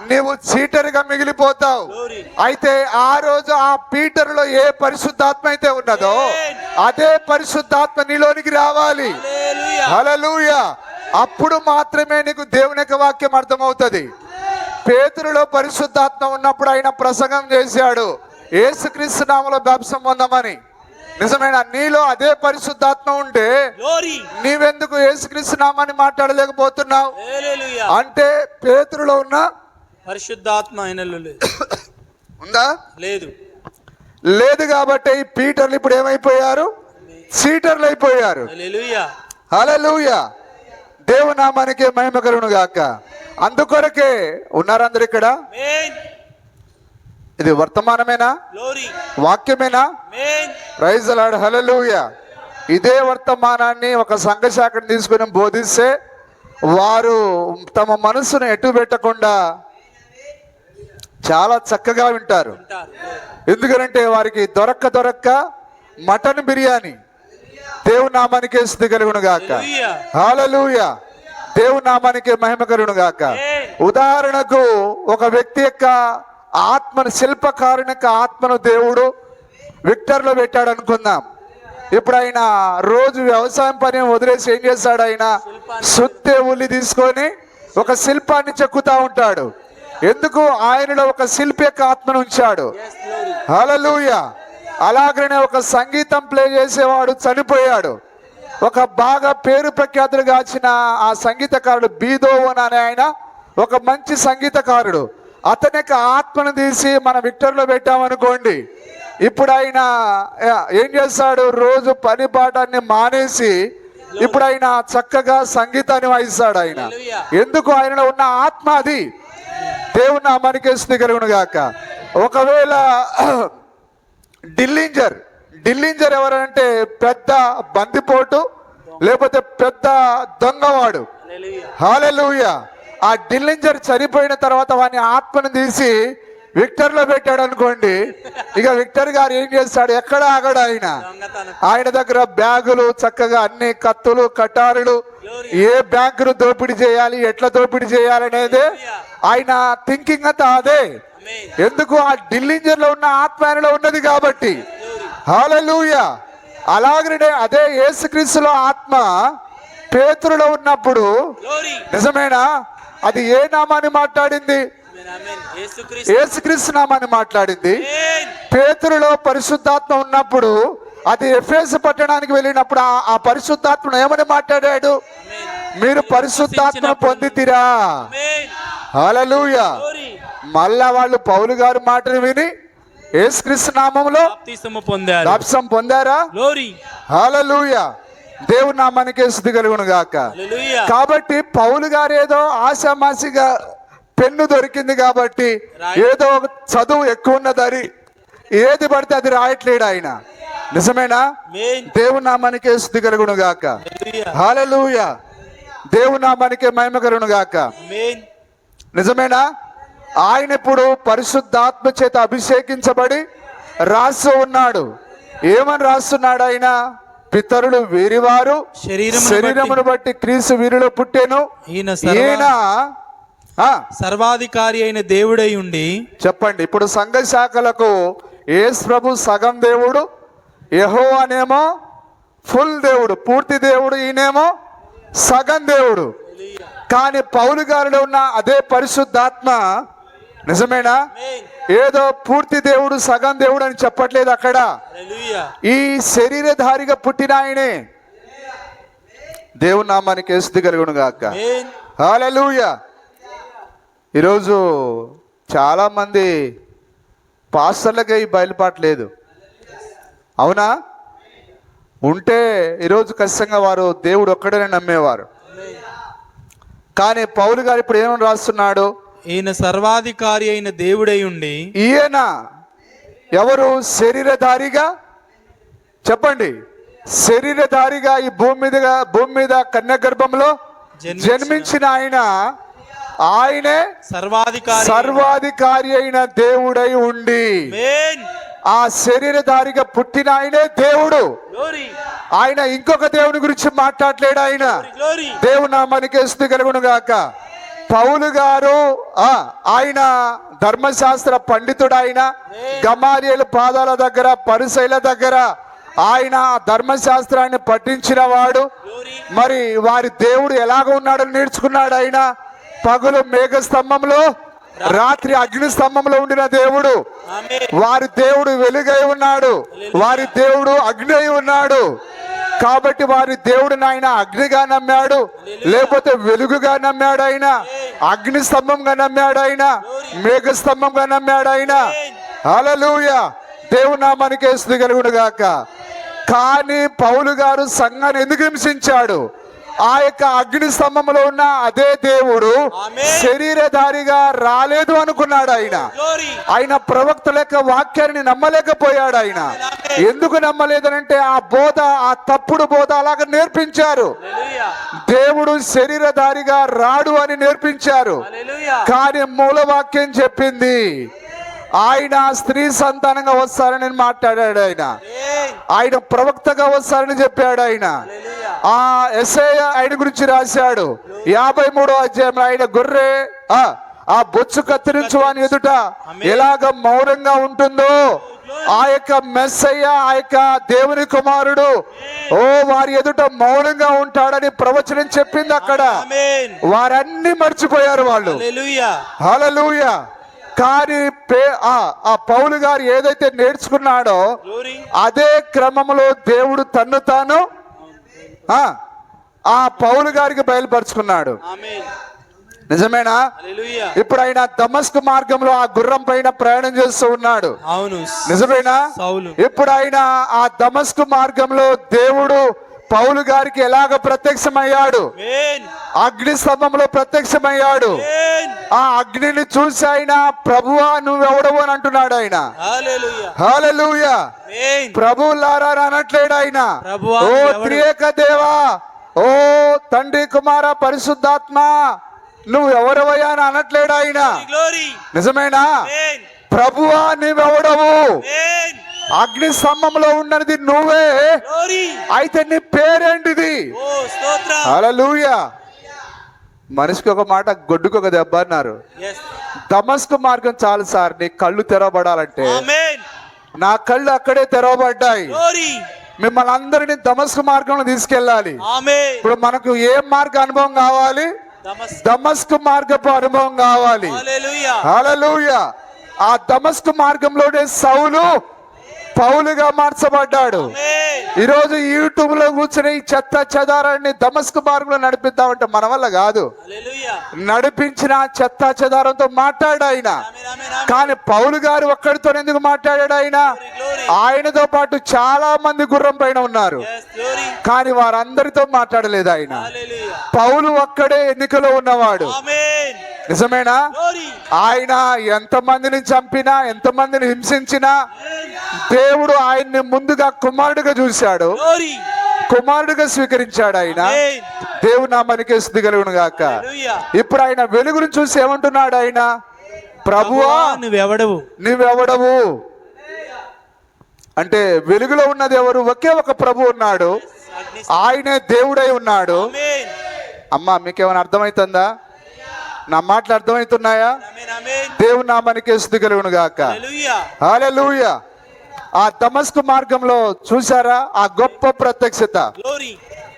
నీవు చీటర్గా మిగిలిపోతావు. అయితే ఆ రోజు ఆ పీటర్లో ఏ పరిశుద్ధాత్మ అయితే ఉన్నదో అదే పరిశుద్ధాత్మ నీలోనికి రావాలి. హల్లెలూయా. అప్పుడు మాత్రమే నీకు దేవుని యొక్క వాక్యం అర్థమవుతుంది. పేతురులో పరిశుద్ధాత్మ ఉన్నప్పుడు ఆయన ప్రసంగం చేశాడు, యేసుక్రీస్తు నామములో బాప్తిసం పొందమని. నిజమేనా? నీలో అదే పరిశుద్ధాత్మ ఉంటే నీవెందుకు యేసుక్రీస్తు నామాన్ని మాట్లాడలేకపోతున్నావు? అంటే పేతురులో ఉన్న పరిశుద్ధాత్మ ఆయనలో ఉందా? లేదు కాబట్టి ఈ పీటర్లు ఇప్పుడు ఏమైపోయారు? చీటర్లు అయిపోయారు. హల్లెలూయా. దేవుని నామానికి మహిమ కలుగును గాక. అందుకొరకే ఉన్నారందరు ఇక్కడ. ఇది వర్తమానమేనా? వాక్యమేనా? Praise the Lord. హల్లెలూయా. ఇదే వర్తమానాన్ని ఒక సంఘ శాఖను తీసుకుని బోధిస్తే వారు తమ మనసును ఎటు పెట్టకుండా చాలా చక్కగా వింటారు. ఎందుకంటే వారికి దొరక్క మటన్ బిర్యానీ. దేవుని నామానికి స్తుతి కలుగును గాక. హల్లెలూయా. దేవుని నామానికి మహిమ కలుగును గాక. ఉదాహరణకు ఒక వ్యక్తి యొక్క ఆత్మను, శిల్పకారుని యొక్క ఆత్మను దేవుడు విక్టర్లో పెట్టాడు అనుకుందాం. ఇప్పుడు ఆయన రోజు వ్యవసాయం పని వదిలేసి ఏం చేస్తాడు? ఆయన సుత్తే ఉల్లి తీసుకొని ఒక శిల్పాన్ని చెక్కుతా ఉంటాడు. ఎందుకు? ఆయనలో ఒక శిల్పి యొక్క ఆత్మను ఉంచాడు. హల్లెలూయా. అలాగనే ఒక సంగీతం ప్లే చేసేవాడు చనిపోయాడు. ఒక బాగా పేరు ప్రఖ్యాతులు గాచిన ఆ సంగీతకారుడు బీదోవన్ అనే ఆయన ఒక మంచి సంగీతకారుడు. అతని యొక్క ఆత్మను తీసి మన విక్టర్లో పెట్టామనుకోండి, ఇప్పుడు ఆయన ఏం చేస్తాడు? రోజు పని పాఠాన్ని మానేసి ఇప్పుడు ఆయన చక్కగా సంగీతాన్ని వాయిస్తాడు. ఆయన ఎందుకు? ఆయనలో ఉన్న ఆత్మ అది. దేవుని నామానికి స్తుతి కలుగును గాక. ఒకవేళ డిల్లింజర్ ఎవరంటే పెద్ద బందిపోటు లేకపోతే పెద్ద దొంగవాడు. హల్లెలూయా. ఆ డిల్లింజర్ చనిపోయిన తర్వాత వాని ఆత్మను తీసి విక్టర్లో పెట్టాడు అనుకోండి, ఇక విక్టర్ గారు ఏం చేస్తాడు? ఎక్కడ ఆగడు ఆయన. ఆయన దగ్గర బ్యాగులు, చక్కగా అన్ని కత్తులు, కటారులు, ఏ బ్యాంకును దోపిడీ చేయాలి, ఎట్లా దోపిడీ చేయాలనేది ఆయన థింకింగ్ అంతా అదే. ఎందుకు? ఆ డిల్లింజర్ లో ఉన్న ఆత్మ ఆయనలో ఉన్నది కాబట్టి. హల్లెలూయా. అలాగనే అదే యేసుక్రీస్తులో ఆత్మ పేతురులో ఉన్నప్పుడు నిజమేనా? అది ఏ నామాన్ని మాట్లాడింది? యేసుక్రీస్తు నామాన్ని మాట్లాడింది. పేతురులో పరిశుద్ధాత్మ ఉన్నప్పుడు అది ఎఫెసు పట్టణానికి వెళ్ళినప్పుడు ఆ పరిశుద్ధాత్మను ఏమని మాట్లాడాడు? మీరు పరిశుద్ధాత్మను పొందితిరా. హల్లెలూయా. మళ్ళా వాళ్ళు పౌలు గారి మాటను విని యేసుక్రీస్తు నామములో బాప్తిసం పొందారా? హల్లెలూయా. దేవుని నామానికి స్తుతి కలుగును గాక. కాబట్టి పౌలు గారు ఏదో ఆశామాసిగా పెన్ను దొరికింది కాబట్టి ఏదో ఒక చదువు ఎక్కువ ఉన్నదని ఏది పడితే అది రాయట్లేడు ఆయన. నిజమేనా? దేవుని నామానికి స్తుతి కలుగును గాక. హల్లెలూయా. దేవుని నామానికి మహిమ కలుగును గాక. నిజమేనా? ఆయన ఇప్పుడు పరిశుద్ధాత్మ చేత అభిషేకించబడి రాస్తూ ఉన్నాడు. ఏమని రాస్తున్నాడు ఆయన? పితరులు వీరివారు శరీరమును బట్టి క్రీస్తు వీరిలో పుట్టెను, ఈయన సర్వాధికారి అయిన దేవుడై ఉండి. చెప్పండి. ఇప్పుడు సంఘ శాఖలకు యేసు ప్రభు సగం దేవుడు, యెహోవానేమో ఫుల్ దేవుడు, పూర్తి దేవుడు, ఈయనేమో సగం దేవుడు. కానీ పౌలు గారిలో ఉన్న అదే పరిశుద్ధాత్మ నిజమేనా? ఏదో పూర్తి దేవుడు సగం దేవుడు అని చెప్పట్లేదు అక్కడ. ఈ శరీరధారిగా పుట్టిన ఆయనే. దేవుని నామానికి స్తుతి కలుగును గాక. హల్లెలూయా. ఈరోజు చాలా మంది పాస్టర్లకే ఈ బయలుపాటు లేదు. అవునా? ఉంటే ఈరోజు ఖచ్చితంగా వారు దేవుడు ఒక్కడనే నమ్మేవారు. కానీ పౌలు గారు ఇప్పుడు ఏమని రాస్తున్నాడు? ఈయన సర్వాధికారి అయిన దేవుడై ఉండి, ఈయన ఎవరు? శరీరధారిగా, చెప్పండి, శరీరధారిగా ఈ భూమి మీద కన్య గర్భంలో జన్మించిన ఆయనే సర్వాధికారి అయిన దేవుడై ఉండి, ఆ శరీరధారిగా పుట్టిన ఆయనే దేవుడు. ఆయన ఇంకొక దేవుని గురించి మాట్లాడలేడు. ఆయన దేవుని నామానికి స్తుతి కలుగును గాక. పౌలు గారు ఆయన ధర్మశాస్త్ర పండితుడు. ఆయన గమాలియేలు పాదాల దగ్గర, పరిసయ్యుల దగ్గర ఆయన ధర్మశాస్త్రాన్ని పఠించిన వాడు. మరి వారి దేవుడు ఎలాగ ఉన్నాడని నేర్చుకున్నాడు. ఆయన పగలు మేఘ స్తంభంలో, రాత్రి అగ్ని స్తంభంలో ఉండిన దేవుడు. వారి దేవుడు వెలుగై ఉన్నాడు, వారి దేవుడు అగ్ని అయి ఉన్నాడు. కాబట్టి వారి దేవుడిని ఆయన అగ్నిగా నమ్మాడు, లేకపోతే వెలుగుగా నమ్మాడు. ఆయన అగ్ని స్తంభంగా నమ్మాడు, ఆయన మేఘ స్తంభంగా నమ్మాడు. ఆయన హల్లెలూయా, దేవుని నామానికి స్తుతి కలుగును గాక. కానీ పౌలు గారు సంఘాన్ని ఎందుకు హింసించాడు? ఆ యొక్క అగ్ని స్తంభంలో ఉన్న అదే దేవుడు శరీరధారిగా రాలేదు అనుకున్నాడు. ఆయన ప్రవక్తల యొక్క వాక్యాన్ని నమ్మలేకపోయాడు. ఆయన ఎందుకు నమ్మలేదనంటే ఆ బోధ, ఆ తప్పుడు బోధ అలాగ నేర్పించారు. దేవుడు శరీరధారిగా రాడు అని నేర్పించారు. కానీ మూలవాక్యం చెప్పింది ఆయన స్త్రీ సంతానంగా వస్తారని మాట్లాడాడు. ఆయన ప్రవక్తగా వస్తారని చెప్పాడు. ఆ యెషయా ఆయన గురించి రాశాడు 53వ అధ్యాయంలో. ఆయన గొర్రె ఆ బొచ్చు కత్తిరించు అని ఎదుట ఎలాగ మౌనంగా ఉంటుందో, ఆ యొక్క మెస్సయ్య, ఆ యొక్క దేవుని కుమారుడు వారి ఎదుట మౌనంగా ఉంటాడని ప్రవచనం చెప్పింది అక్కడ. వారన్నీ మర్చిపోయారు వాళ్ళు. హల్లెలూయా. కానీ ఆ పౌలు గారు ఏదైతే నేర్చుకున్నాడో అదే క్రమంలో దేవుడు తన్ను తాను ఆ పౌలు గారికి బయలుపరుచుకున్నాడు. నిజమేనా? ఇప్పుడు ఆయన దమస్కు మార్గంలో ఆ గుర్రం పైన ప్రయాణం చేస్తూ ఉన్నాడు. నిజమేనా? ఇప్పుడు ఆయన ఆ దమస్కు మార్గంలో దేవుడు పౌలు గారికి ఎలాగ ప్రత్యక్షమయ్యాడు? అగ్ని స్తంభంలో ప్రత్యక్షమయ్యాడు. ఆ అగ్నిని చూసి ఆయన ప్రభువా నువ్వెవడవు అని అంటున్నాడు. ఆయన హల్లెలూయా, ప్రభువులారా అనట్లేడు. ఆయన ఓ త్రియేక దేవా, ఓ తండ్రి కుమార పరిశుద్ధాత్మ నువ్వు ఎవరవయ్యా అని అనట్లేడు. ఆయన నిజమేనా? ప్రభువా నువ్వెవడవు? అగ్ని స్తంభంలో ఉన్నది నువ్వే, అయితే నీ పేరేంటిది? హల్లెలూయా. మనిషికి ఒక మాట, గొడ్డుకు ఒక దెబ్బ అన్నారు. దమస్కు మార్గం చాలు సార్, నీ కళ్ళు తెరవబడాలంటే. నా కళ్ళు అక్కడే తెరవబడ్డాయి. మిమ్మల్ని అందరినీ దమస్కు మార్గంలో తీసుకెళ్ళాలి. ఇప్పుడు మనకు ఏ మార్గ అనుభవం కావాలి? దమస్కు మార్గపు అనుభవం కావాలి. హల్లెలూయా. ఆ దమస్కు మార్గంలోనే సౌలు పౌలుగా మార్చబడ్డాడు. ఈరోజు యూట్యూబ్ లో కూర్చుని ఈ చెత్త చెదారాన్ని దమస్కు మార్గంలో నడిపిద్దామంటే మన వల్ల కాదు. నడిపించిన చెత్త చెదారంతో మాట్లాడు ఆయన. కానీ పౌలు గారు ఒక్కడితో ఎందుకు మాట్లాడాడు? ఆయనతో పాటు చాలా మంది గుర్రం పైన ఉన్నారు, కానీ వారందరితో మాట్లాడలేదు ఆయన. పౌలు ఒక్కడే ఎన్నికలో ఉన్నవాడు. నిజమేనా? ఆయన ఎంతమందిని చంపినా, ఎంతమందిని హింసించినా దేవుడు ఆయన్ని ముందుగా కుమారుడుగా చూశాడు, కుమారుడుగా స్వీకరించాడు. ఆయన దేవుని నామానికి స్తుతి కలుగును గాక. ఇప్పుడు ఆయన వెలుగును చూసి ఏమంటున్నాడు? ఆయన ప్రభువా నువ్వెవడవు అంటే వెలుగులో ఉన్నది ఎవరు? ఒకే ఒక ప్రభు ఉన్నాడు, ఆయనే దేవుడై ఉన్నాడు. అమ్మా మీకేమైనా అర్థమవుతుందా? నా మాటలు అర్థమవుతున్నాయా? దేవుని నామానికి స్తుతి కలుగును గాక. హల్లెలూయా. ఆ దమస్కు మార్గంలో చూసారా ఆ గొప్ప ప్రత్యక్షత?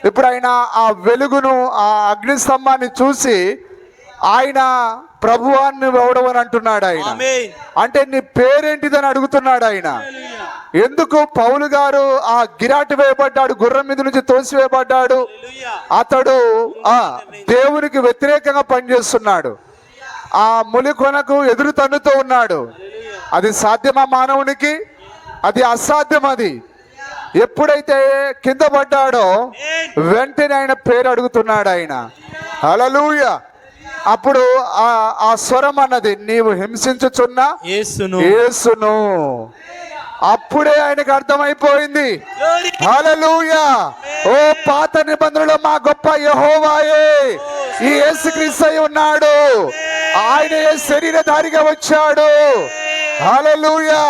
ఇప్పుడు ఆయన ఆ వెలుగును, ఆ అగ్ని స్తంభాన్ని చూసి ఆయన ప్రభువాన్ని ఎవడవని అంటున్నాడు. ఆయన అంటే నీ పేరేంటిదని అడుగుతున్నాడు. ఆయన ఎందుకు పౌలు గారు ఆ గిరాటి వేయబడ్డాడు, గుర్రం మీద నుంచి తోసివేయబడ్డాడు. అతడు దేవునికి వ్యతిరేకంగా పనిచేస్తున్నాడు, ఆ ములి కొనకు ఎదురు తన్నుతూ ఉన్నాడు. అది సాధ్యమా మానవునికి? అది అసాధ్యం. అది ఎప్పుడైతే కింద పడ్డాడో వెంటనే ఆయన పేరు అడుగుతున్నాడు ఆయన. హల్లెలూయా. అప్పుడు ఆ స్వరం అన్నది, నీవు హింసించుచున్న యేసును. అప్పుడే ఆయనకు అర్థమైపోయింది. హల్లెలూయా. ఓ పాత నిబంధనలో మా గొప్ప యెహోవాయే ఈ యేసుక్రీస్తు ఉన్నాడు. ఆయన శరీరధారిగా వచ్చాడు. హల్లెలూయా.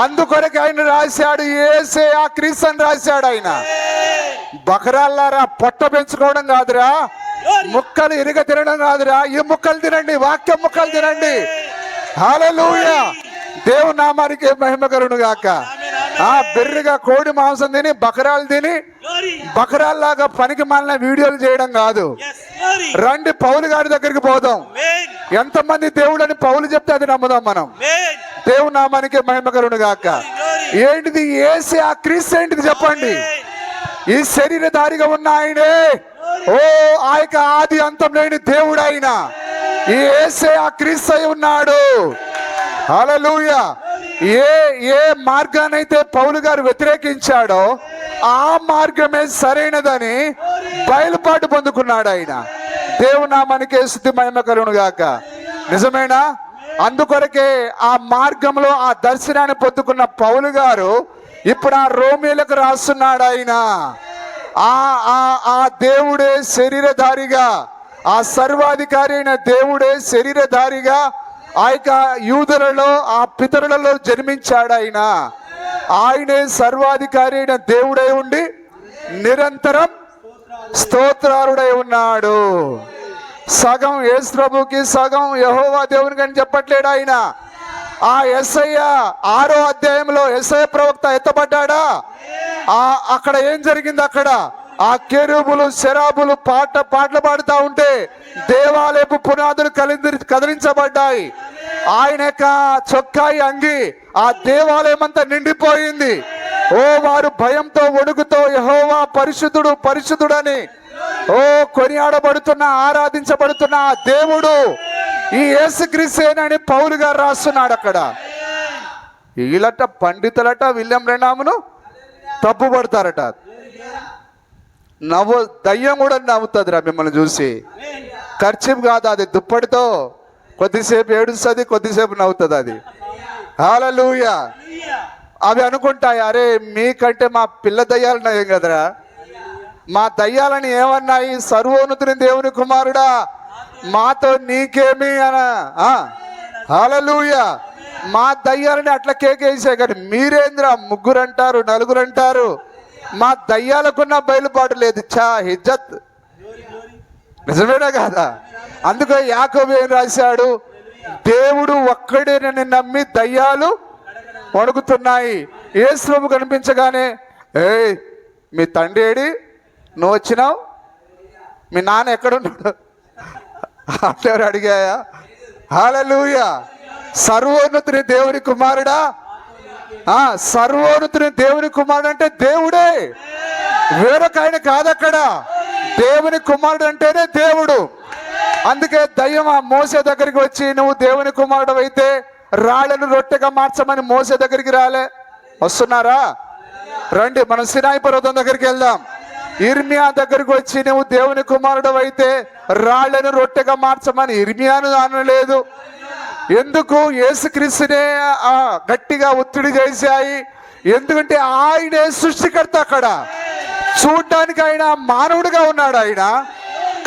అందుకొరకు ఆయన రాశాడు, యేసే ఆ క్రీస్తు అని రాశాడు ఆయన. బకరాల్లారా, పొట్ట పెంచుకోవడం కాదురా, ముక్కలు ఇరుగ తినడం కాదురా, ఈ ముక్కలు తినండి, వాక్యం ముక్కలు తినండి. హల్లెలూయా. దేవుని నామానికి మహిమ కలుగును గాక. బెర్రిగా కోడి మాంసం తిని బకరాలు తిని బకరాల్లాగా పనికి మాలిన వీడియోలు చేయడం కాదు. రండి పౌలు గారి దగ్గరికి పోదాం. ఎంతమంది దేవుడు అని పౌలు చెప్తే అది నమ్ముదాం మనం. దేవుని నామానికి మహిమ కలుగును గాక. ఏంటిది యేసే ఆ క్రీస్తు ఏంటిది చెప్పండి. ఈ శరీరధారిగా ఉన్న ఆయనే, ఓ ఆ యొక్క ఆది అంతం లేని దేవుడు ఆయన. ఈ యేసే ఆ క్రీస్తు ఉన్నాడు. హల్లెలూయా. ఏ మార్గానైతే పౌలు గారు వ్యతిరేకించాడో ఆ మార్గమే సరైనదని బయలుపాటు పొందుకున్నాడు ఆయన. దేవునామానికి స్తుతి మహిమ కలుగును గాక. నిజమేనా? అందుకొరకే ఆ మార్గంలో ఆ దర్శనాన్ని పొందుకున్న పౌలు గారు ఇప్పుడు ఆ రోమీలకు రాస్తున్నాడు ఆయన. ఆ దేవుడే శరీరధారిగా, ఆ సర్వాధికారి అయిన దేవుడే శరీరధారిగా ఆ యొక్క యూదులలో ఆ పితరులలో జన్మించాడు ఆయన. ఆయనే సర్వాధికారి అయిన దేవుడై ఉండి నిరంతరం స్తోత్రారుడై ఉన్నాడు. సగం యేసు ప్రభుకి సగం యెహోవా దేవునికి అని చెప్పట్లేడు ఆయన. ఆ యెషయా 6వ అధ్యాయంలో యెషయా ప్రవక్త ఎత్తబడ్డాడా? అక్కడ ఏం జరిగింది? అక్కడ ఆ కెరూబులు శరాబులు పాటలు పాడుతూ ఉంటే దేవాలయపు పునాదులు కదిలించబడ్డాయి. ఆయన యొక్క చొక్కాయి అంగి ఆ దేవాలయం అంతా నిండిపోయింది. ఓ వారు భయంతో వణుకుతో యెహోవా పరిశుద్ధుడు పరిశుద్ధుడని ఓ కొనియాడబడుతున్న ఆరాధించబడుతున్న ఆ దేవుడు ఈ యేసుక్రీస్తేనని పౌలు గారు రాస్తున్నాడు అక్కడ. వీళ్ళట పండితులట విలియం బ్రెనామును తప్పుపడతారట. దయ్యం కూడా నవ్వుతుందిరా మిమ్మల్ని చూసి. ఖర్చు కాదు అది, దుప్పటితో కొద్దిసేపు ఏడుస్తుంది, కొద్దిసేపు నవ్వుతుంది అది. హల్లెలూయా. అవి అనుకుంటాయి, అరే మీకంటే మా పిల్ల దయ్యాలు నయం కదరా, మా దయ్యాలని ఏమన్నాయి, సర్వోన్నతుని దేవుని కుమారుడా మాతో నీకేమి అన. హల్లెలూయా. మా దయ్యాలని అట్లా కేకేసాయి, కానీ మీరేంద్ర ముగ్గురు అంటారు నలుగురు అంటారు. మా దయ్యాలకున్న బయలుపాటు లేదు. హిజ్జత్. నిజమేనా కాదా? అందుకే యాకోబు ఏం రాశాడు? దేవుడు ఒక్కడేనని నమ్మి దయ్యాలు వణుకుతున్నాయి. యేసు ప్రభు కనిపించగానే, ఏయ్ మీ తండ్రి ఏడి, నువ్వు వచ్చినావు, మీ నాన్న ఎక్కడున్నాడు అంటే అడిగాయా? హల్లెలూయా. సర్వోన్నతుని దేవుని కుమారుడా, సర్వోన్నతుని దేవుని కుమారుడు అంటే దేవుడే, వేరొక ఆయన కాదక్కడ. దేవుని కుమారుడు అంటేనే దేవుడు. అందుకే దయ్యం ఆ మోసే దగ్గరికి వచ్చి, నువ్వు దేవుని కుమారుడు అయితే రాళ్ళను రొట్టెగా మార్చమని మోసే దగ్గరికి రాలే. వస్తున్నారా? రండి మనం సినాయి పర్వతం దగ్గరికి వెళ్దాం. ఇర్మియా దగ్గరికి వచ్చి, నువ్వు దేవుని కుమారుడు అయితే రాళ్ళను రొట్టెగా మార్చమని ఇర్మియాను అనలేదు. ఎందుకు? యేసుక్రీస్తునే గట్టిగా ఒత్తిడి చేశాయి. ఎందుకంటే ఆయనే సృష్టికర్త. అక్కడ చూడ్డానికి ఆయన మానవుడిగా ఉన్నాడు ఆయన,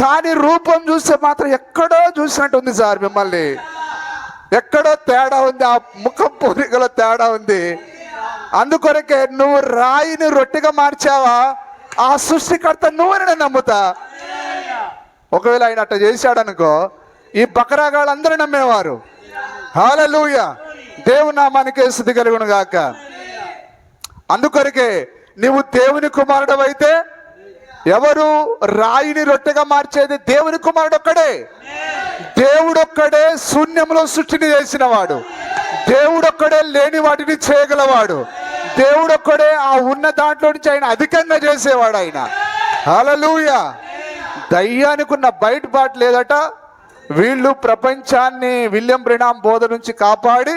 కానీ రూపం చూస్తే మాత్రం ఎక్కడో చూసినట్టు ఉంది సార్. మిమ్మల్ని ఎక్కడో తేడా ఉంది, ఆ ముఖం పోలికలో తేడా ఉంది. అందుకొరకే నువ్వు రాయిని రొట్టెగా మార్చావా, ఆ సృష్టికర్త నువ్వని నమ్ముతా. ఒకవేళ ఆయన అట్లా చేశాడు అనుకో, ఈ బకరాగాళ్ళందరూ నమ్మేవారు. హల్లెలూయా. దేవుని నామానికి స్తుతి కలుగును గాక. అందుకొరకే నీవు దేవుని కుమారుడు అయితే, ఎవరు రాయిని రొట్టెగా మార్చేది? దేవుని కుమారుడు ఒక్కడే. దేవుడొక్కడే శూన్యంలో సృష్టిని చేసిన వాడు. దేవుడొక్కడే లేని వాటిని చేయగలవాడు. దేవుడొక్కడే ఆ ఉన్న దాంట్లో నుంచి ఆయన అధికంగా చేసేవాడు ఆయన. హల్లెలూయా. దయ్యానికి ఉన్న బయటపాటు లేదట. వీళ్ళు ప్రపంచాన్ని విలియం బ్రెనామ్ బోధ నుంచి కాపాడి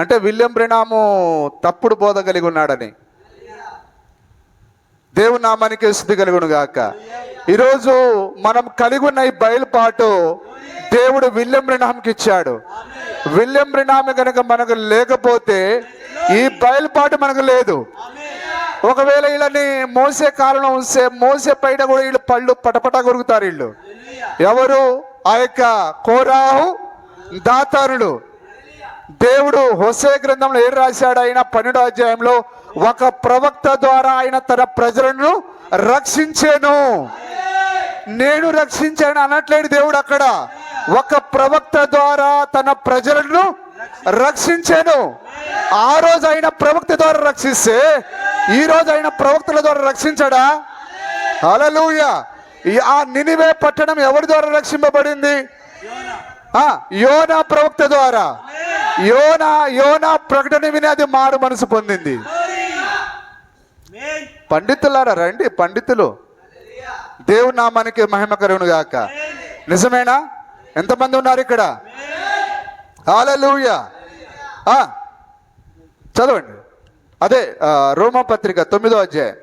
అంటే విలియం బ్రెనాము తప్పుడు బోధ కలిగి ఉన్నాడని. దేవుని నామానికి స్తుతి కలుగును గాక. ఈరోజు మనం కలిగి ఉన్న ఈ బయలుపాటు దేవుడు విలియం బ్రెనాంకి ఇచ్చాడు. విలియం బ్రెనాం కనుక మనకు లేకపోతే ఈ బయలుపాటు మనకు లేదు. ఒకవేళ వీళ్ళని మోసే కాలంలో ఉంటే మోసే పైన కూడా వీళ్ళు పళ్ళు పటపట కొరుకుతారు. వీళ్ళు ఎవరు? ఆ యొక్క కోరాహు దాతానుడు. దేవుడు హోషేయ గ్రంథంలో ఏం రాశాడు? ఆయన 12వ అధ్యాయంలో ఒక ప్రవక్త ద్వారా ఆయన తన ప్రజలను రక్షించాను. నేను రక్షించాను అనట్లేడు దేవుడు అక్కడ. ఒక ప్రవక్త ద్వారా తన ప్రజలను రక్షించాను. ఆ రోజు ఆయన ప్రవక్త ద్వారా రక్షిస్తే ఈ రోజు ఆయన ప్రవక్తల ద్వారా రక్షించడా? హల్లెలూయా. ఆ నినివే పట్టణం ఎవరి ద్వారా రక్షింపబడింది? యోనా ప్రవక్త ద్వారా. యోనా ప్రకటన విని అది మారు మనసు పొందింది. పండితులారా రండి, పండితులు. దేవుని నామానికి మహిమ కలుగును గాక. నిజమేనా? ఎంతమంది ఉన్నారు ఇక్కడ? హల్లెలూయా. చదవండి. అదే రోమా పత్రిక 9వ అధ్యాయం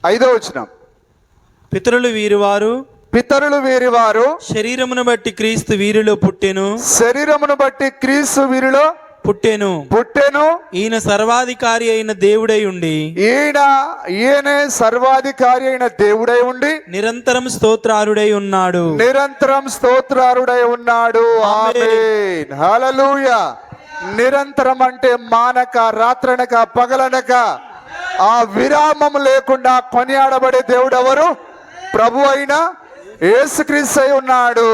5వ వచనం. పితరులు వీరివారు శరీరమును బట్టి క్రీస్తు వీరిలో పుట్టెను. శరీరమును బట్టి క్రీస్తు వీరిలో పుట్టెను. ఈయన సర్వాధికారి అయిన దేవుడై ఉండి ఈయనే సర్వాధికారి అయిన దేవుడై ఉండి నిరంతరం స్తోత్రారుడై ఉన్నాడు. ఆమేన్. హల్లెలూయా. నిరంతరం అంటే మానక, రాత్రనక, పగలనక, ఆ విరామం లేకుండా కొనియాడబడే దేవుడు ఎవరు? ప్రభు అయిన యేసుక్రీస్తు అయి ఉన్నాడు.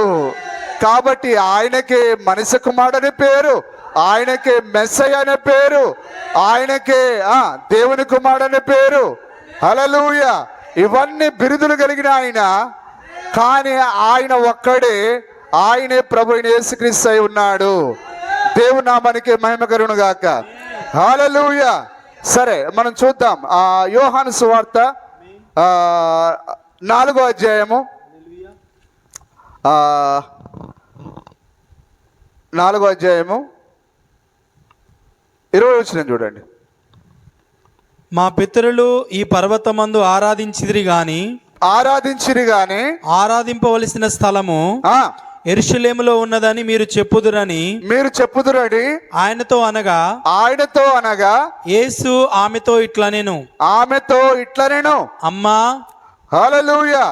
కాబట్టి ఆయనకే మనిషి కుమారుడని పేరు, ఆయనకే మెస్సయ్య అనే పేరు, ఆయనకే దేవుని కుమారుడని పేరు. హల్లెలూయా. ఇవన్నీ బిరుదులు కలిగిన ఆయన. కానీ ఆయన ఒక్కడే, ఆయనే ప్రభు అయిన యేసుక్రీస్తు అయి ఉన్నాడు. దేవుని నామానికి మహిమ కలుగును గాక. హల్లెలూయా. సరే, మనం చూద్దాం. యోహాను సువార్త 4వ అధ్యాయము 20వ వచనం చూడండి. మా పితరులు ఈ పర్వతమందు ఆరాధించిరి గాని ఆరాధింపవలసిన స్థలము యెరూషలేములో ఉన్నదని మీరు చెప్పుదురని ఆయనతో అనగా యేసు ఆమెతో ఇట్లనెను అమ్మా. హల్లెలూయా.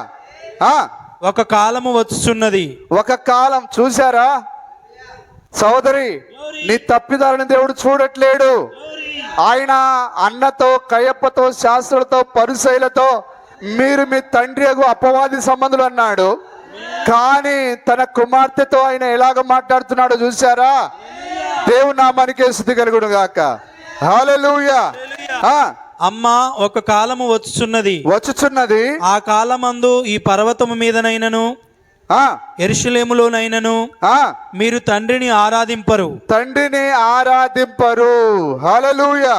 ఒక కాలము వచ్చుచున్నది. ఒక కాలం. చూసారా సోదరి, నీ తప్పిదాలను దేవుడు చూడట్లేడు. ఆయన అన్నతో, కయప్పతో, శాస్త్రులతో, పరిసయ్యులతో మీరు మీ తండ్రి అపవాది సంబంధులు అన్నాడు. కానీ తన కుమార్తెతో ఆయన ఎలాగ మాట్లాడుతున్నాడో చూసారా? దేవుని నామానికి స్తుతి కలుగును గాక. హల్లెలూయా. అమ్మా, ఒక కాలము వచ్చుచున్నది. ఆ కాలమందు ఈ పర్వతము మీదనైనను యెరూషలేములోనైనను మీరు తండ్రిని ఆరాధింపరు. హల్లెలూయా.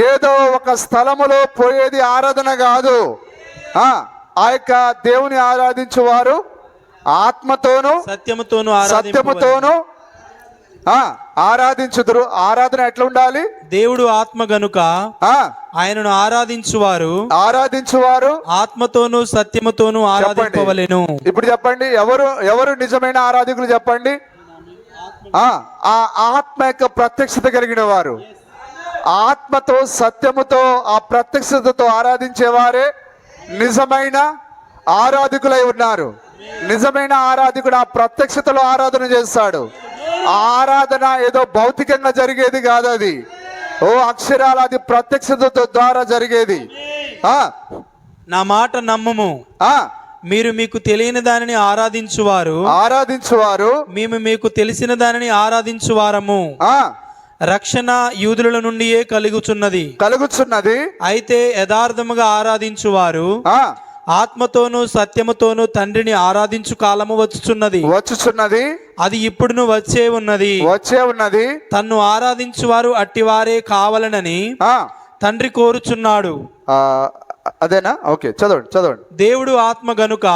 ఏదో ఒక స్థలములో పోయేది ఆరాధన కాదు. ఆ యొక్క దేవుని ఆరాధించువారు ఆత్మతోను సత్యముతోను ఆరాధించుదురు. ఆరాధన ఎట్లా ఉండాలి? దేవుడు ఆత్మ గనుక ఆయనను ఆరాధించువారు ఆత్మతోను సత్యముతోను ఆరాధింపవలెను. ఇప్పుడు చెప్పండి, ఎవరు నిజమైన ఆరాధకులు చెప్పండి? ఆ ఆత్మ యొక్క ప్రత్యక్షత కలిగిన వారు, ఆత్మతో సత్యముతో ఆ ప్రత్యక్షతతో ఆరాధించేవారే నిజమైన ఆరాధకులై ఉన్నారు. నిజమైన ఆరాధకుడు ఆ ప్రత్యక్షతలో ఆరాధన చేస్తాడు. ఆరాధన ఏదో భౌతికంగా జరిగేది కాదు, అది అక్షరాల అది ప్రత్యక్షత ద్వారా జరిగేది. నా మాట నమ్ముము. మీరు మీకు తెలియని దానిని ఆరాధించువారు మేము మీకు తెలిసిన దానిని ఆరాధించువారము. రక్షణ యూదుల నుండియే కలుగుచున్నది. అయితే యథార్థముగా ఆరాధించువారు ఆత్మతోను సత్యముతోను తండ్రిని ఆరాధించు కాలము వచ్చుచున్నది. అది ఇప్పుడును వచ్చే ఉన్నది. తన్ను ఆరాధించువారు అట్టివారే కావాలనని తండ్రి కోరుచున్నాడు. అదేనా? ఓకే, చదవండి. దేవుడు ఆత్మ గనుక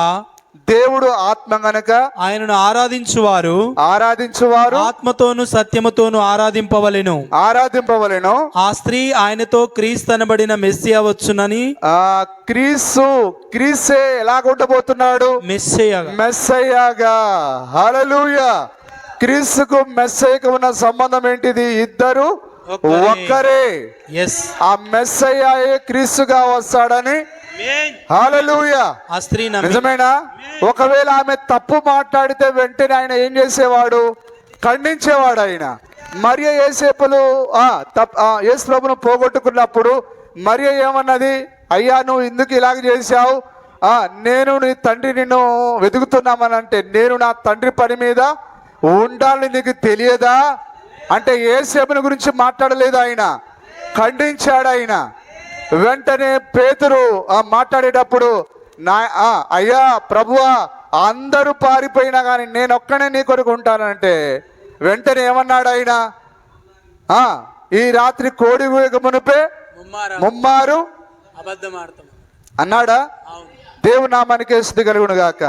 దేవుడు ఆత్మ గనక ఆయనను ఆరాధించువారు ఆత్మతోను సత్యముతోను ఆరాధింపవలెను. ఆ స్త్రీ ఆయనతో క్రీస్తు అనబడిన మెస్సియా వచ్చునని. క్రీస్తే ఎలాగ ఉండబోతున్నాడు? మెస్సయ్యగా. హల్లెలూయా. క్రీస్తుకు మెస్సయ్యకు ఉన్న సంబంధం ఏంటిది? ఇద్దరు ఒక్కరే. ఆ మెస్సయ్యే క్రీస్తుగా వస్తాడని. హల్లెలూయా. ఆ స్త్రీ నిజమేనా? ఒకవేళ ఆమె తప్పు మాట్లాడితే వెంటనే ఆయన ఏం చేసేవాడు? ఖండించేవాడు ఆయన. మరియ యేసేపులు యేసు ప్రభువును పోగొట్టుకున్నప్పుడు మరియ ఏమన్నది? అయ్యా నువ్వు ఎందుకు ఇలాగ చేశావు? నేను నీ తండ్రి నిన్ను వెతుకుతున్నామని అంటే, నేను నా తండ్రి పని మీద ఉండాలని నీకు తెలియదా అంటే యేసేపుని గురించి మాట్లాడలేదు ఆయన, ఖండించాడు ఆయన. వెంటనే పేతురు మాట్లాడేటప్పుడు అయ్యా ప్రభువా అందరూ పారిపోయినా కానీ నేను ఒక్కనే నీ కొరకు ఉంటానంటే వెంటనే ఏమన్నాడు ఆయన? ఈ రాత్రి కోడి కూయక మునిపే ముమ్మారు అన్నాడా? దేవుని నామానికి స్తుతి కలుగును గాక.